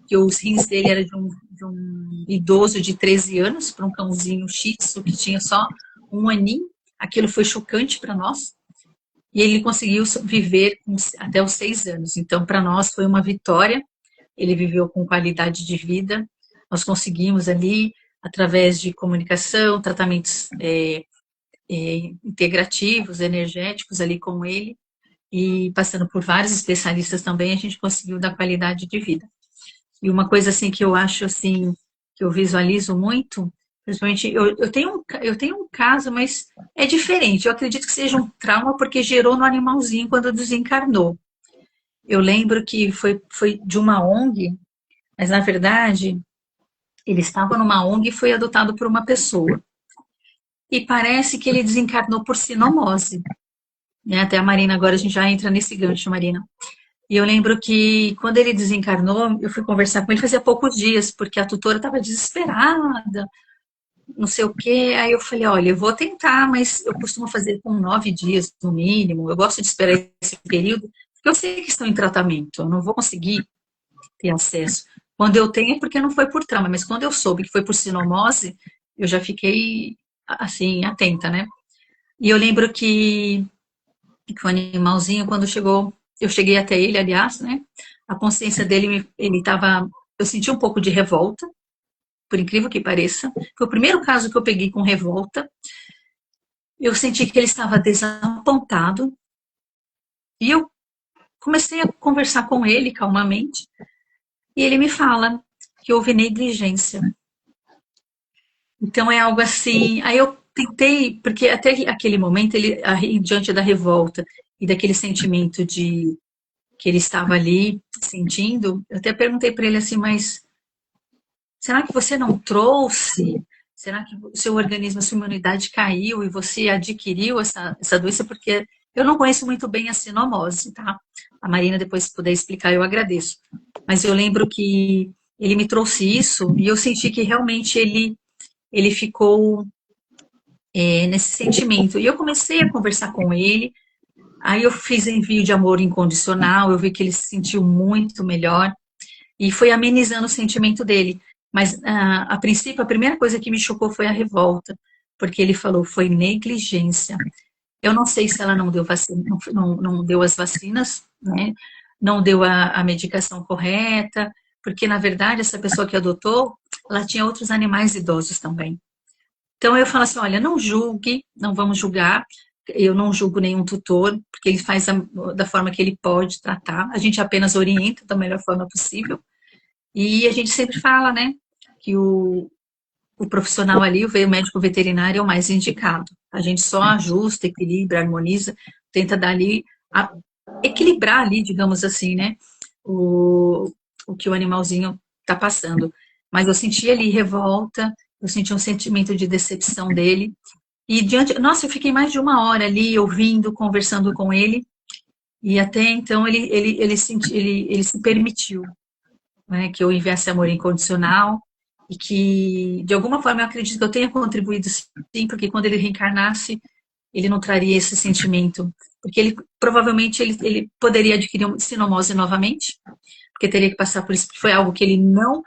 que os rins dele eram de um idoso de 13 anos, para um cãozinho shih tzu que tinha só um aninho. Aquilo foi chocante para nós. E ele conseguiu viver até os 6 anos. Então, para nós foi uma vitória. Ele viveu com qualidade de vida. Nós conseguimos ali, através de comunicação, tratamentos integrativos, energéticos ali com ele, e passando por vários especialistas também, a gente conseguiu dar qualidade de vida. E uma coisa assim que eu acho assim, que eu visualizo muito, principalmente, eu tenho um caso, mas é diferente. Eu acredito que seja um trauma porque gerou no animalzinho quando desencarnou. Eu lembro que foi de uma ONG, mas na verdade ele estava numa ONG e foi adotado por uma pessoa. E parece que ele desencarnou por sinomose. Né? Até a Marina, agora a gente já entra nesse gancho, Marina. E eu lembro que quando ele desencarnou, eu fui conversar com ele fazia poucos dias, porque a tutora estava desesperada, não sei o quê. Aí eu falei, olha, eu vou tentar, mas eu costumo fazer com 9 dias no mínimo. Eu gosto de esperar esse período, porque eu sei que estão em tratamento, eu não vou conseguir ter acesso. Quando eu tenho é porque não foi por trauma, mas quando eu soube que foi por sinomose, eu já fiquei, assim, atenta, né? E eu lembro que o animalzinho, quando chegou, eu cheguei até ele, aliás, né? A consciência dele, ele estava, eu senti um pouco de revolta, por incrível que pareça. Foi o primeiro caso que eu peguei com revolta. Eu senti que ele estava desapontado e eu comecei a conversar com ele calmamente e ele me fala que houve negligência. Então é algo assim. Aí eu tentei, porque até aquele momento ele, diante da revolta e daquele sentimento de que ele estava ali sentindo, eu até perguntei para ele assim, mas será que você não trouxe? Será que o seu organismo, a sua imunidade caiu e você adquiriu essa doença? Porque eu não conheço muito bem a sinomose, tá? A Marina, depois, se puder explicar, eu agradeço. Mas eu lembro que ele me trouxe isso e eu senti que realmente ele ficou nesse sentimento. E eu comecei a conversar com ele, aí eu fiz envio de amor incondicional, eu vi que ele se sentiu muito melhor e foi amenizando o sentimento dele. Mas, a princípio, a primeira coisa que me chocou foi a revolta, porque ele falou, foi negligência. Eu não sei se ela não deu vacina, não deu as vacinas, né? Não deu a medicação correta, porque, na verdade, essa pessoa que adotou, ela tinha outros animais idosos também. Então, eu falo assim, olha, não julgue, não vamos julgar, eu não julgo nenhum tutor, porque ele faz da forma que ele pode tratar, a gente apenas orienta da melhor forma possível, e a gente sempre fala, né, que o profissional ali, o médico veterinário é o mais indicado. A gente só ajusta, equilibra, harmoniza, tenta dar ali, equilibrar ali, digamos assim, né, o, o que o animalzinho está passando. Mas eu senti ali revolta, eu senti um sentimento de decepção dele, e nossa, eu fiquei mais de 1 hora ali ouvindo, conversando com ele, e até então ele se permitiu, né, que eu enviasse amor incondicional e que, de alguma forma, eu acredito que eu tenha contribuído sim, porque quando ele reencarnasse, ele não traria esse sentimento, porque ele provavelmente ele poderia adquirir uma sinomose novamente, porque teria que passar por isso, porque foi algo que ele não,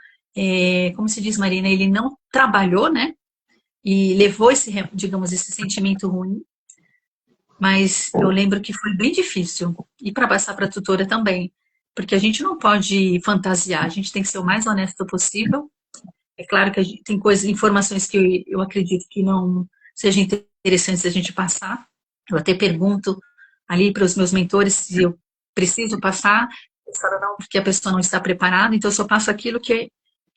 como se diz, Marina, ele não trabalhou, né? E levou esse, digamos, esse sentimento ruim, mas eu lembro que foi bem difícil. E para passar para a tutora também. Porque a gente não pode fantasiar, a gente tem que ser o mais honesto possível. É claro que tem coisas, informações que eu acredito que não sejam interessantes a gente passar. Eu até pergunto ali para os meus mentores se eu preciso passar. Eles falam não, porque a pessoa não está preparada, então eu só passo aquilo que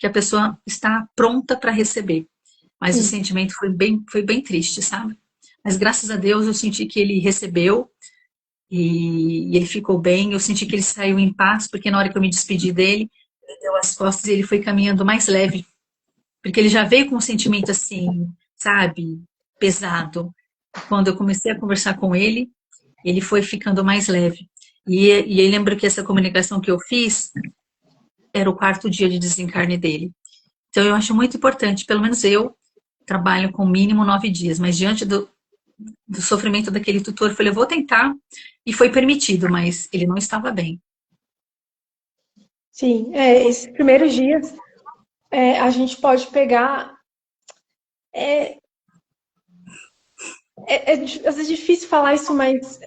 a pessoa está pronta para receber. Mas o sentimento foi bem triste, sabe? Mas graças a Deus eu senti que ele recebeu e ele ficou bem. Eu senti que ele saiu em paz, porque na hora que eu me despedi dele, ele deu as costas e ele foi caminhando mais leve, porque ele já veio com um sentimento assim, sabe, pesado. Quando eu comecei a conversar com ele foi ficando mais leve. E eu lembro que essa comunicação que eu fiz era o quarto dia de desencarne dele. Então eu acho muito importante, pelo menos eu trabalho com mínimo 9 dias, mas diante do sofrimento daquele tutor, eu falei, eu vou tentar, e foi permitido, mas ele não estava bem. Sim, esses primeiros dias a gente pode pegar. Às vezes é difícil falar isso, mas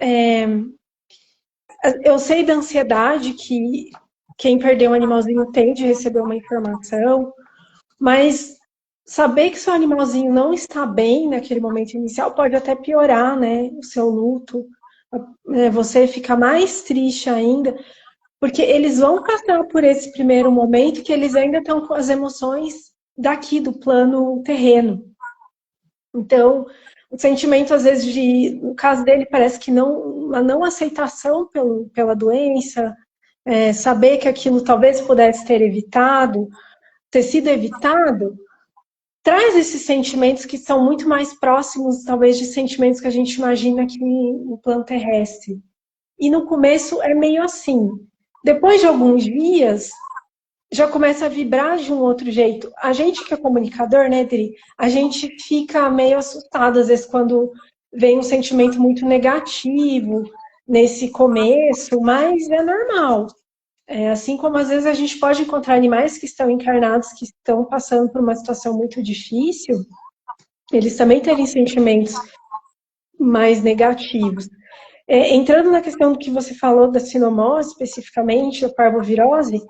eu sei da ansiedade que quem perdeu um animalzinho tem de receber uma informação, mas saber que seu animalzinho não está bem naquele momento inicial pode até piorar, né, o seu luto. Você fica mais triste ainda, porque eles vão passar por esse primeiro momento que eles ainda estão com as emoções daqui do plano terreno. Então, o sentimento, às vezes, no caso dele, parece que uma não aceitação pela doença, saber que aquilo talvez pudesse ter sido evitado, traz esses sentimentos que são muito mais próximos, talvez, de sentimentos que a gente imagina aqui no plano terrestre. E no começo é meio assim. Depois de alguns dias, já começa a vibrar de um outro jeito. A gente que é comunicador, né, Dri? A gente fica meio assustado, às vezes, quando vem um sentimento muito negativo nesse começo, mas é normal. Assim como, às vezes, a gente pode encontrar animais que estão encarnados, que estão passando por uma situação muito difícil, eles também terem sentimentos mais negativos. Entrando na questão do que você falou da sinomose, especificamente, da parvovirose,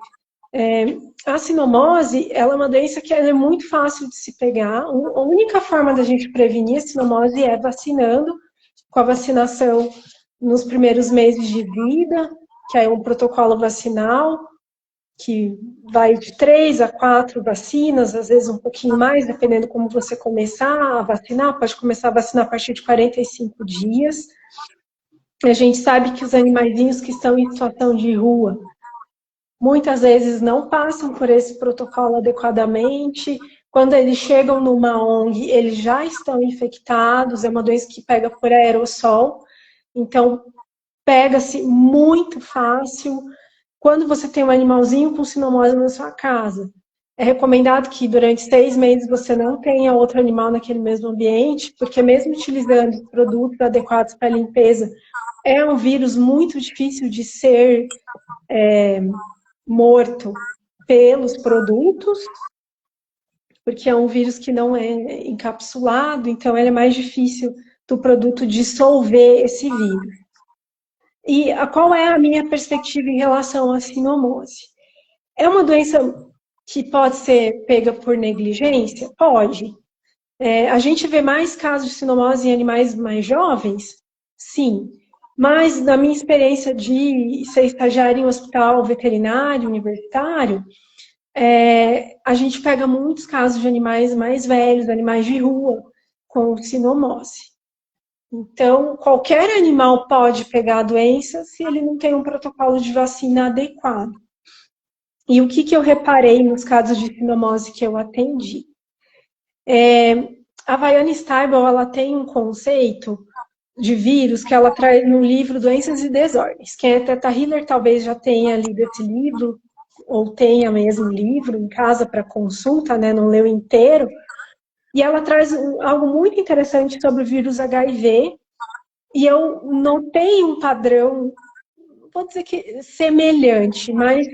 a sinomose, ela é uma doença que é muito fácil de se pegar. A única forma da gente prevenir a sinomose é vacinando, com a vacinação nos primeiros meses de vida, que é um protocolo vacinal, que vai de 3 a 4 vacinas, às vezes um pouquinho mais, dependendo como você começar a vacinar. Pode começar a vacinar a partir de 45 dias. A gente sabe que os animaizinhos que estão em situação de rua, muitas vezes não passam por esse protocolo adequadamente. Quando eles chegam numa ONG, eles já estão infectados, é uma doença que pega por aerossol, então pega-se muito fácil. Quando você tem um animalzinho com sinomose na sua casa, é recomendado que durante 6 meses você não tenha outro animal naquele mesmo ambiente, porque mesmo utilizando produtos adequados para limpeza, é um vírus muito difícil de ser morto pelos produtos, porque é um vírus que não é encapsulado, então é mais difícil do produto dissolver esse vírus. E qual é a minha perspectiva em relação à sinomose? É uma doença que pode ser pega por negligência? Pode. A gente vê mais casos de sinomose em animais mais jovens? Sim. Mas, na minha experiência de ser estagiária em um hospital veterinário, universitário, a gente pega muitos casos de animais mais velhos, animais de rua, com sinomose. Então, qualquer animal pode pegar a doença se ele não tem um protocolo de vacina adequado. E o que eu reparei nos casos de sinomose que eu atendi? A Viviane Stibal, ela tem um conceito de vírus que ela traz no livro Doenças e Desordens. Quem é Teta Healer talvez já tenha lido esse livro, ou tenha mesmo o livro em casa para consulta, né, não leu inteiro. E ela traz algo muito interessante sobre o vírus HIV, e eu notei um padrão, não vou dizer que semelhante, mas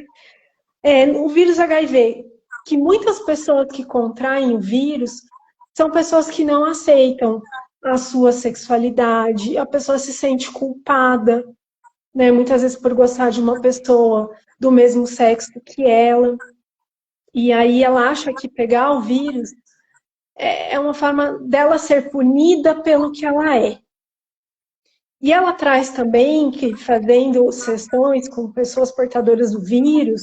o vírus HIV, que muitas pessoas que contraem o vírus são pessoas que não aceitam a sua sexualidade, a pessoa se sente culpada, né, muitas vezes por gostar de uma pessoa do mesmo sexo que ela, e aí ela acha que pegar o vírus é uma forma dela ser punida pelo que ela é. E ela traz também que, fazendo sessões com pessoas portadoras do vírus,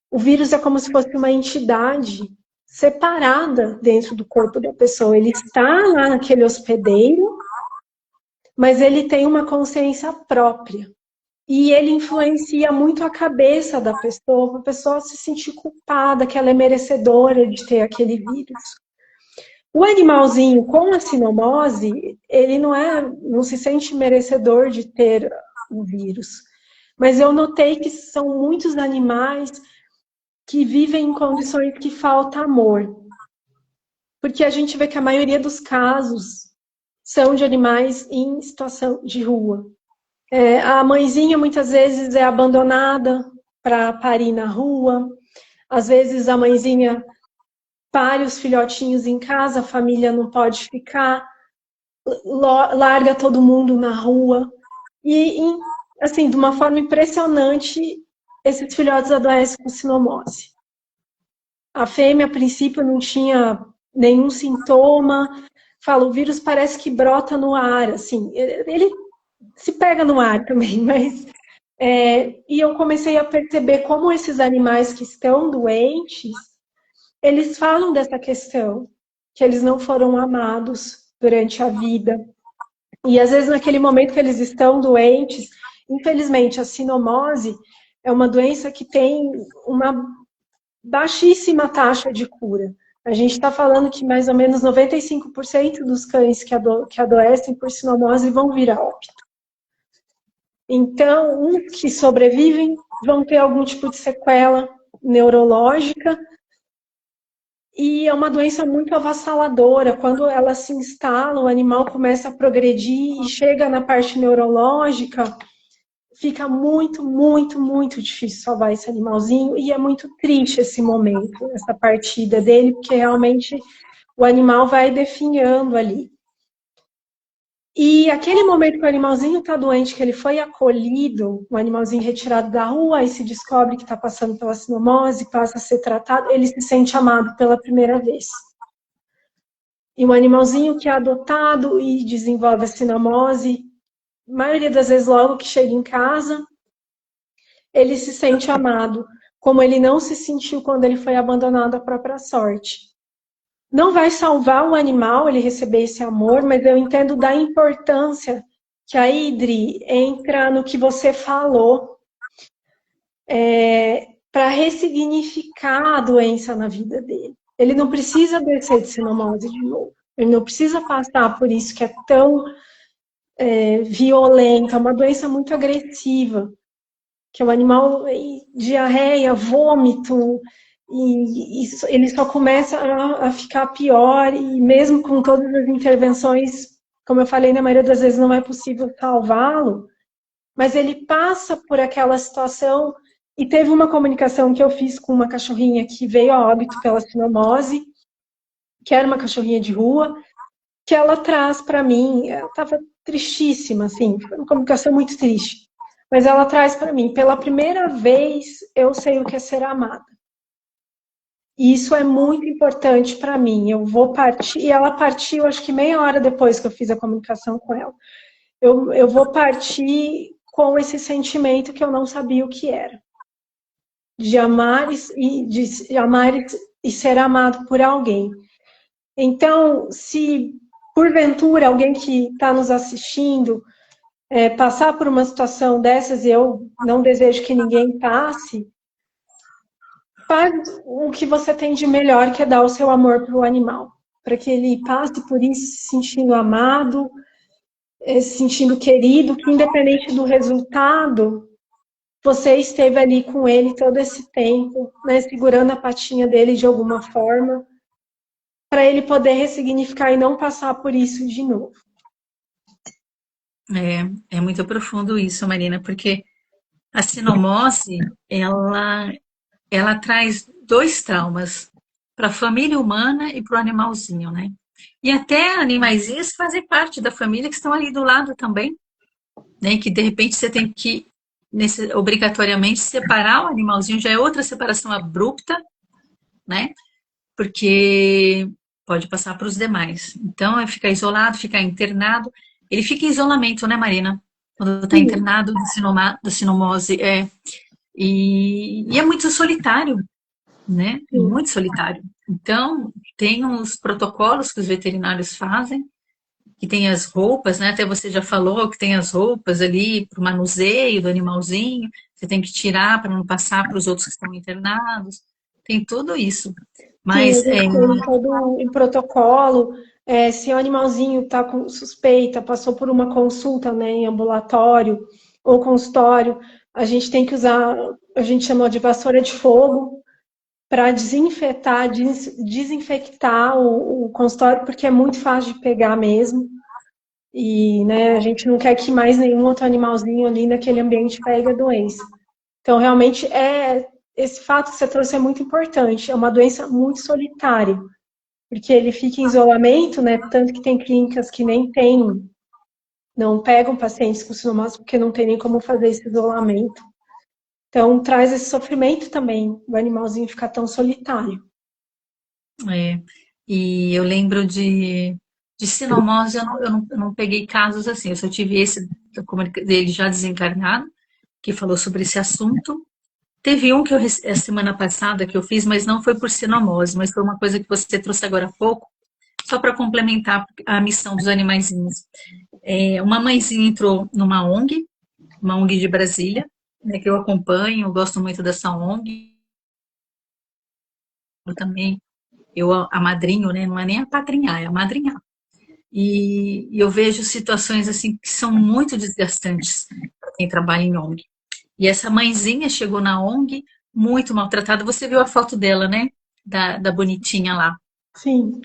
o vírus é como se fosse uma entidade separada dentro do corpo da pessoa. Ele está lá naquele hospedeiro, mas ele tem uma consciência própria. E ele influencia muito a cabeça da pessoa, para a pessoa se sentir culpada, que ela é merecedora de ter aquele vírus. O animalzinho com a sinomose, ele não se sente merecedor de ter o vírus. Mas eu notei que são muitos animais que vivem em condições que falta amor. Porque a gente vê que a maioria dos casos são de animais em situação de rua. A mãezinha muitas vezes é abandonada para parir na rua. Às vezes a mãezinha pare os filhotinhos em casa, a família não pode ficar, larga todo mundo na rua. E, assim, de uma forma impressionante, esses filhotes adoecem com sinomose. A fêmea, a princípio, não tinha nenhum sintoma. Fala, o vírus parece que brota no ar, assim. Ele se pega no ar também, mas... e eu comecei a perceber como esses animais que estão doentes, eles falam dessa questão, que eles não foram amados durante a vida. E às vezes naquele momento que eles estão doentes, infelizmente a sinomose é uma doença que tem uma baixíssima taxa de cura. A gente está falando que mais ou menos 95% dos cães que adoecem por sinomose vão vir a óbito. Então, uns que sobrevivem vão ter algum tipo de sequela neurológica, e é uma doença muito avassaladora. Quando ela se instala, o animal começa a progredir e chega na parte neurológica, fica muito, muito, muito difícil salvar esse animalzinho, e é muito triste esse momento, essa partida dele, porque realmente o animal vai definhando ali. E aquele momento que o animalzinho está doente, que ele foi acolhido, o animalzinho retirado da rua, e se descobre que está passando pela sinomose, passa a ser tratado, ele se sente amado pela primeira vez. E um animalzinho que é adotado e desenvolve a sinomose, a maioria das vezes logo que chega em casa, ele se sente amado, como ele não se sentiu quando ele foi abandonado à própria sorte. Não vai salvar o animal ele receber esse amor, mas eu entendo da importância que a Idri entra no que você falou, para ressignificar a doença na vida dele. Ele não precisa adoecer de sinomose de novo. Ele não precisa passar por isso que é tão violento, é uma doença muito agressiva, que é um animal, diarreia, vômito, e ele só começa a ficar pior, e mesmo com todas as intervenções, como eu falei, na maioria das vezes não é possível salvá-lo, mas ele passa por aquela situação. E teve uma comunicação que eu fiz com uma cachorrinha que veio a óbito pela sinomose, que era uma cachorrinha de rua, que ela traz para mim, ela estava tristíssima, assim, foi uma comunicação muito triste, mas ela traz para mim, pela primeira vez eu sei o que é ser amada. E isso é muito importante para mim. Eu vou partir, e ela partiu acho que meia hora depois que eu fiz a comunicação com ela. Eu vou partir com esse sentimento que eu não sabia o que era. De amar e ser amado por alguém. Então, se porventura alguém que está nos assistindo passar por uma situação dessas, e eu não desejo que ninguém passe, faz o que você tem de melhor, que é dar o seu amor para o animal, para que ele passe por isso se sentindo amado, se sentindo querido, que independente do resultado, você esteve ali com ele todo esse tempo, né, segurando a patinha dele de alguma forma, para ele poder ressignificar e não passar por isso de novo. É muito profundo isso, Marina, porque a sinomose, ela traz dois traumas para a família humana e para o animalzinho, né? E até animaizinhos fazem parte da família que estão ali do lado também, né? Que de repente você tem que obrigatoriamente separar o animalzinho, já é outra separação abrupta, né? Porque pode passar para os demais. Então, é ficar isolado, ficar internado. Ele fica em isolamento, né, Marina? Quando está internado da sinomose. E é muito solitário, né? Muito solitário. Então, tem os protocolos que os veterinários fazem, que tem as roupas, né? Até você já falou que tem as roupas ali para o manuseio do animalzinho, você tem que tirar para não passar para os outros que estão internados, tem tudo isso. Sim, a Mas, gente tem todo um protocolo. Se o animalzinho está com suspeita, passou por uma consulta, né, em ambulatório ou consultório, a gente tem que usar, a gente chamou de vassoura de fogo para desinfetar, desinfectar o consultório, porque é muito fácil de pegar mesmo. E, né, a gente não quer que mais nenhum outro animalzinho ali naquele ambiente pegue a doença. Então, realmente, esse fato que você trouxe é muito importante. É uma doença muito solitária, porque ele fica em isolamento, né? Tanto que tem clínicas que nem tem, não pegam pacientes com cinomose porque não tem nem como fazer esse isolamento. Então, traz esse sofrimento também, o animalzinho ficar tão solitário. é, e eu lembro de sinomose, eu não peguei casos assim, eu só tive esse dele já desencarnado, que falou sobre esse assunto. Teve um que a semana passada que eu fiz, mas não foi por sinomose, mas foi uma coisa que você trouxe agora há pouco, só para complementar a missão dos animaizinhos. Uma mãezinha entrou numa ONG, uma ONG de Brasília, né, que eu acompanho, eu gosto muito dessa ONG, eu também, eu amadrinho, né, não é nem a padrinhar, é a madrinhar. E eu vejo situações assim que são muito desgastantes para quem trabalha em ONG. E essa mãezinha chegou na ONG muito maltratada. Você viu a foto dela, né? Da bonitinha lá, Sim,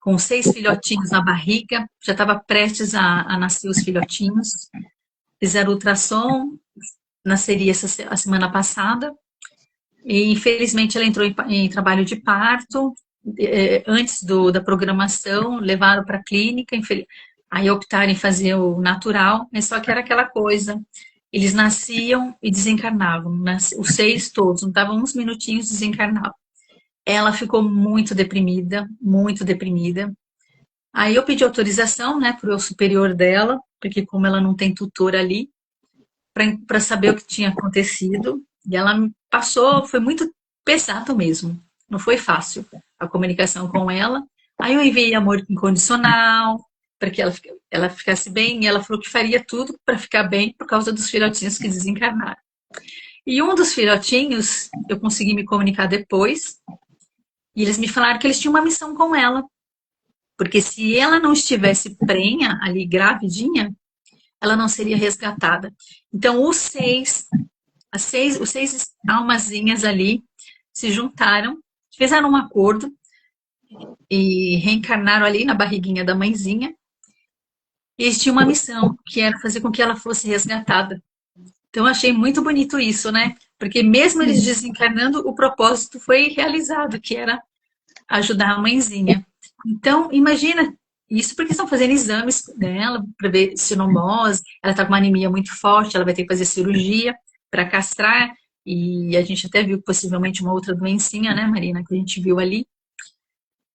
com 6 filhotinhos na barriga, já estava prestes a nascer os filhotinhos. Fizeram ultrassom, nasceria a semana passada. E infelizmente ela entrou em trabalho de parto, antes da programação, levaram para a clínica, aí optaram em fazer o natural, mas só que era aquela coisa, eles nasciam e desencarnavam, os 6 todos, não davam uns minutinhos e desencarnavam. Ela ficou muito deprimida, muito deprimida. Aí eu pedi autorização, né, para o superior dela, porque como ela não tem tutor ali, para saber o que tinha acontecido. E ela me passou, foi muito pesado mesmo. Não foi fácil a comunicação com ela. Aí eu enviei amor incondicional para que ela ficasse bem. E ela falou que faria tudo para ficar bem por causa dos filhotinhos que desencarnaram. E um dos filhotinhos, eu consegui me comunicar depois. E eles me falaram que eles tinham uma missão com ela. Porque se ela não estivesse prenha, ali gravidinha, ela não seria resgatada. Então, os 6 almazinhas ali se juntaram, fizeram um acordo e reencarnaram ali na barriguinha da mãezinha. E eles tinham uma missão, que era fazer com que ela fosse resgatada. Então, eu achei muito bonito isso, né? Porque mesmo eles desencarnando, o propósito foi realizado, que era ajudar a mãezinha. Então, imagina isso porque estão fazendo exames dela para ver sinomose, ela está com uma anemia muito forte, ela vai ter que fazer cirurgia para castrar, e a gente até viu possivelmente uma outra doencinha, né, Marina, que a gente viu ali,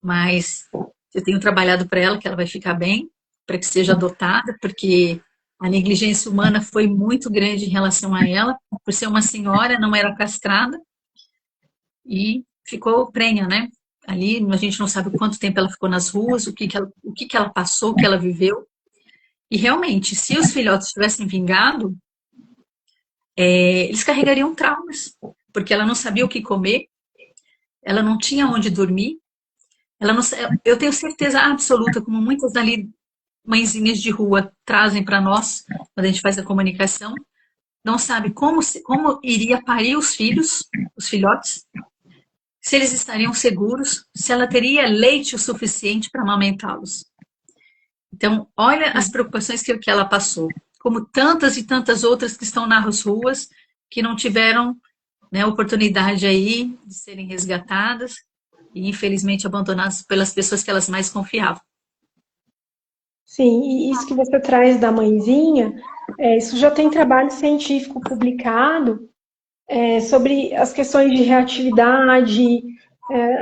mas eu tenho trabalhado para ela que ela vai ficar bem, para que seja adotada, porque a negligência humana foi muito grande em relação a ela, por ser uma senhora, não era castrada, e ficou prenha, né? Ali a gente não sabe quanto tempo ela ficou nas ruas, o que ela passou, o que ela viveu. E realmente, se os filhotes tivessem vingado, eles carregariam traumas, porque ela não sabia o que comer, ela não tinha onde dormir, ela não, eu tenho certeza absoluta, como muitas ali mãezinhas de rua trazem para nós, quando a gente faz a comunicação, não sabe como iria parir os filhos, os filhotes, se eles estariam seguros, se ela teria leite o suficiente para amamentá-los. Então, olha as preocupações que ela passou, como tantas e tantas outras que estão nas ruas, que não tiveram, né, oportunidade aí de serem resgatadas e, infelizmente, abandonadas pelas pessoas que elas mais confiavam. sim, e isso que você traz da mãezinha, isso já tem trabalho científico publicado, sobre as questões de reatividade,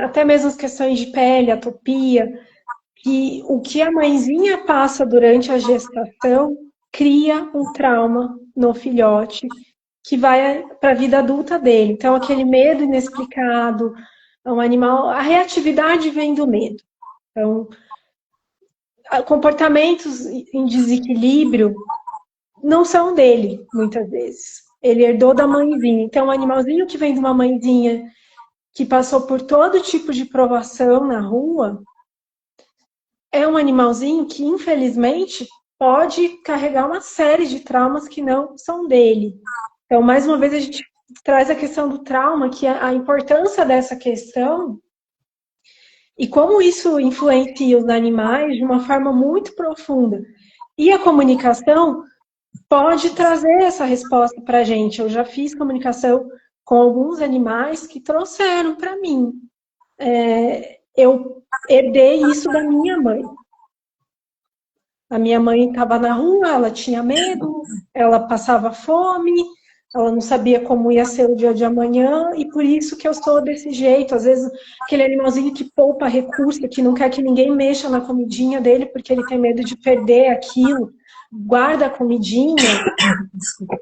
até mesmo as questões de pele, atopia, que o que a mãezinha passa durante a gestação cria um trauma no filhote que vai para a vida adulta dele. Então, aquele medo inexplicado, É um animal, a reatividade vem do medo. Então, comportamentos em desequilíbrio não são dele, muitas vezes. Ele herdou da mãezinha. Então, um animalzinho que vem de uma mãezinha que passou por todo tipo de provação na rua, é um animalzinho que, infelizmente, pode carregar uma série de traumas que não são dele. Então, mais uma vez, a gente traz a questão do trauma, que é a importância dessa questão e como isso influencia os animais de uma forma muito profunda. E a comunicação pode trazer essa resposta para a gente. Eu já fiz comunicação com alguns animais que trouxeram para mim. Eu herdei isso da minha mãe. A minha mãe estava na rua, ela tinha medo, ela passava fome, ela não sabia como ia ser o dia de amanhã, e por isso que eu sou desse jeito. Às vezes, aquele animalzinho que poupa recurso, que não quer que ninguém mexa na comidinha dele, porque ele tem medo de perder aquilo, guarda a comidinha.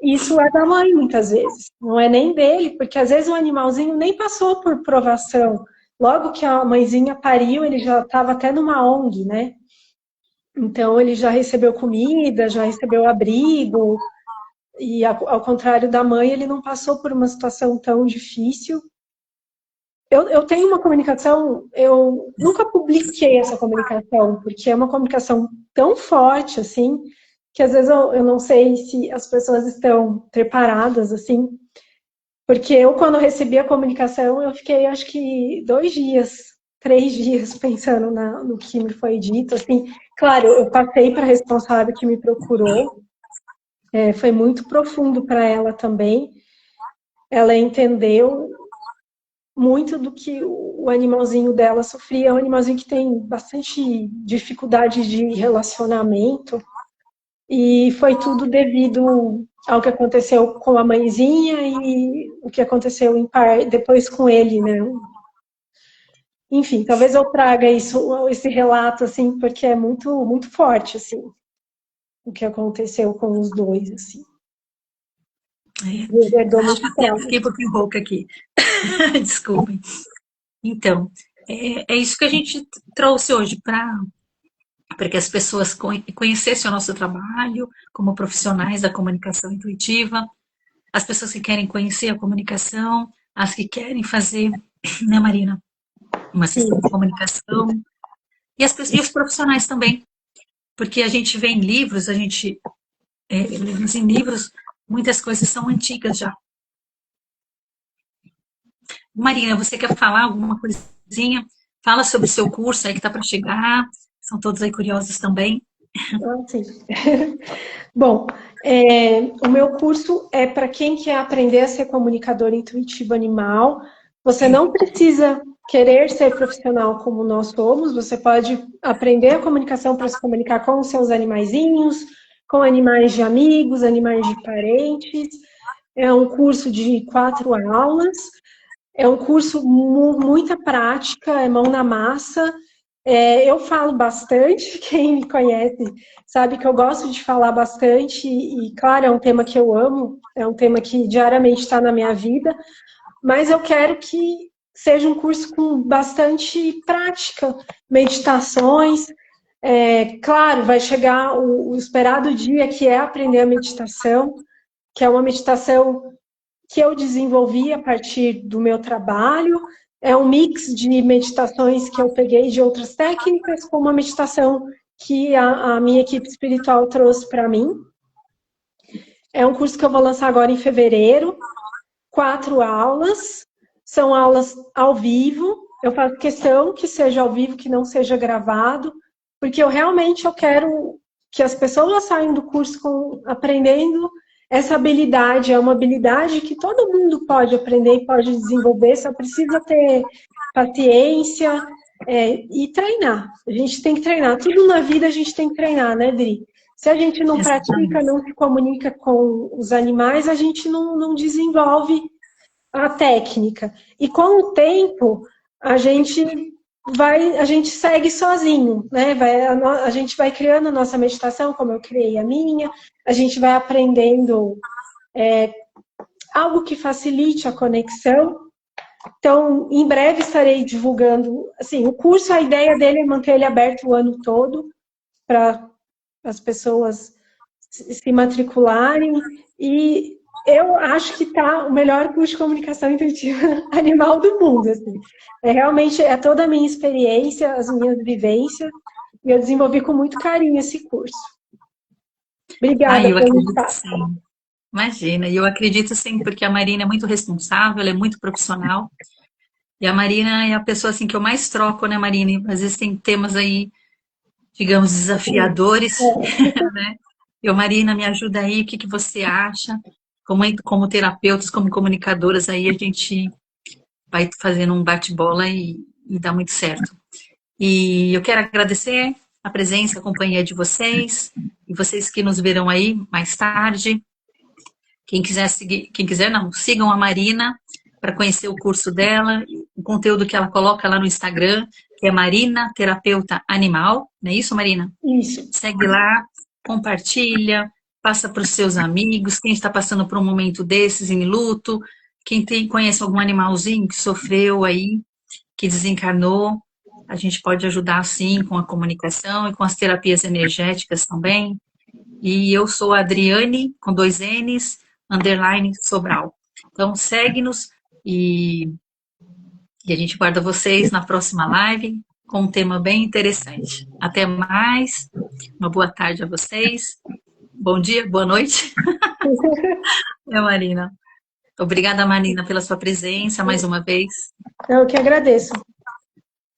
Isso é da mãe, muitas vezes. Não é nem dele, porque às vezes o animalzinho nem passou por provação. Logo que a mãezinha pariu, ele já estava até numa ONG, né? Então, ele já recebeu comida, já recebeu abrigo, e ao contrário da mãe, ele não passou por uma situação tão difícil. Eu tenho uma comunicação, eu nunca publiquei essa comunicação, porque é uma comunicação tão forte, assim, que às vezes eu não sei se as pessoas estão preparadas, assim, porque eu, quando recebi a comunicação, eu fiquei, acho que 2 dias, 3 dias pensando no que me foi dito, assim. Claro, eu passei para a responsável que me procurou, foi muito profundo para ela também. Ela entendeu muito do que o animalzinho dela sofria. É um animalzinho que tem bastante dificuldade de relacionamento, e foi tudo devido ao que aconteceu com a mãezinha e o que aconteceu depois com ele, né? Enfim, talvez eu traga esse relato, assim, porque é muito, muito forte, assim, o que aconteceu com os dois, assim. Ele herdou muito trauma. Fiquei um pouquinho rouca aqui. Desculpem. Então, é isso que a gente trouxe hoje para que as pessoas conhecessem o nosso trabalho como profissionais da comunicação intuitiva, as pessoas que querem conhecer a comunicação, as que querem fazer, né, Marina, uma sessão de comunicação, e os profissionais também, porque a gente vê em livros, lemos em livros, muitas coisas são antigas já. Marina, você quer falar alguma coisinha? Fala sobre o seu curso aí que está para chegar, são todos aí curiosos também. Sim. Bom, o meu curso é para quem quer aprender a ser comunicador intuitivo animal. Você não precisa querer ser profissional como nós somos, você pode aprender a comunicação para se comunicar com os seus animaizinhos, com animais de amigos, animais de parentes. É um curso de 4 aulas, é um curso muita prática, é mão na massa. Eu falo bastante, quem me conhece sabe que eu gosto de falar bastante, e claro, é um tema que eu amo, é um tema que diariamente está na minha vida, mas eu quero que seja um curso com bastante prática, meditações. Claro, vai chegar o esperado dia, que é aprender a meditação, que é uma meditação que eu desenvolvi a partir do meu trabalho. É um mix de meditações que eu peguei de outras técnicas, com uma meditação que a minha equipe espiritual trouxe para mim. É um curso que eu vou lançar agora em fevereiro, 4 aulas, são aulas ao vivo. Eu faço questão que seja ao vivo, que não seja gravado, porque eu quero que as pessoas saiam do curso aprendendo essa habilidade. É uma habilidade que todo mundo pode aprender e pode desenvolver, só precisa ter paciência e treinar. A gente tem que treinar. Tudo na vida a gente tem que treinar, né, Dri? Se a gente não pratica, não se comunica com os animais, a gente não desenvolve a técnica. E com o tempo, a gente segue sozinho, né? A gente vai criando a nossa meditação, como eu criei a minha, a gente vai aprendendo algo que facilite a conexão. Então, em breve estarei divulgando, assim, o curso, a ideia dele é manter ele aberto o ano todo, para as pessoas se matricularem, e eu acho que está o melhor curso de comunicação intuitiva animal do mundo, assim. Realmente, é toda a minha experiência, as minhas vivências, e eu desenvolvi com muito carinho esse curso. Obrigada Eu pelo acredito espaço. sim. Imagina, e eu acredito sim, porque a Marina é muito responsável, ela é muito profissional. E a Marina é a pessoa assim que eu mais troco, né, Marina? Às vezes tem temas aí, digamos, desafiadores, né? Eu, Marina, me ajuda aí, o que que você acha? Como terapeutas, como comunicadoras, aí a gente vai fazendo um bate-bola e dá muito certo. E eu quero agradecer a presença, a companhia de vocês, e vocês que nos verão aí mais tarde. Quem quiser seguir, quem quiser não, sigam a Marina para conhecer o curso dela, o conteúdo que ela coloca lá no Instagram, que é Marina Terapeuta Animal, não é isso, Marina? Isso. Segue lá, compartilha, passa para os seus amigos, quem está passando por um momento desses em luto, conhece algum animalzinho que sofreu aí, que desencarnou, a gente pode ajudar sim com a comunicação e com as terapias energéticas também. E eu sou a Adriane, com 2 N's, underline Sobral. Então, segue-nos e a gente guarda vocês na próxima live com um tema bem interessante. Até mais, uma boa tarde a vocês, bom dia, boa noite, Marina. Obrigada, Marina, pela sua presença mais uma vez. Eu que agradeço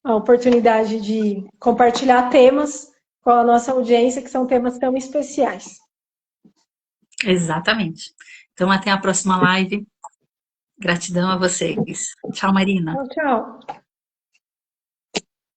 a oportunidade de compartilhar temas com a nossa audiência, que são temas tão especiais. Exatamente. Então, até a próxima live. Gratidão a vocês. Tchau, Marina. Tchau, tchau.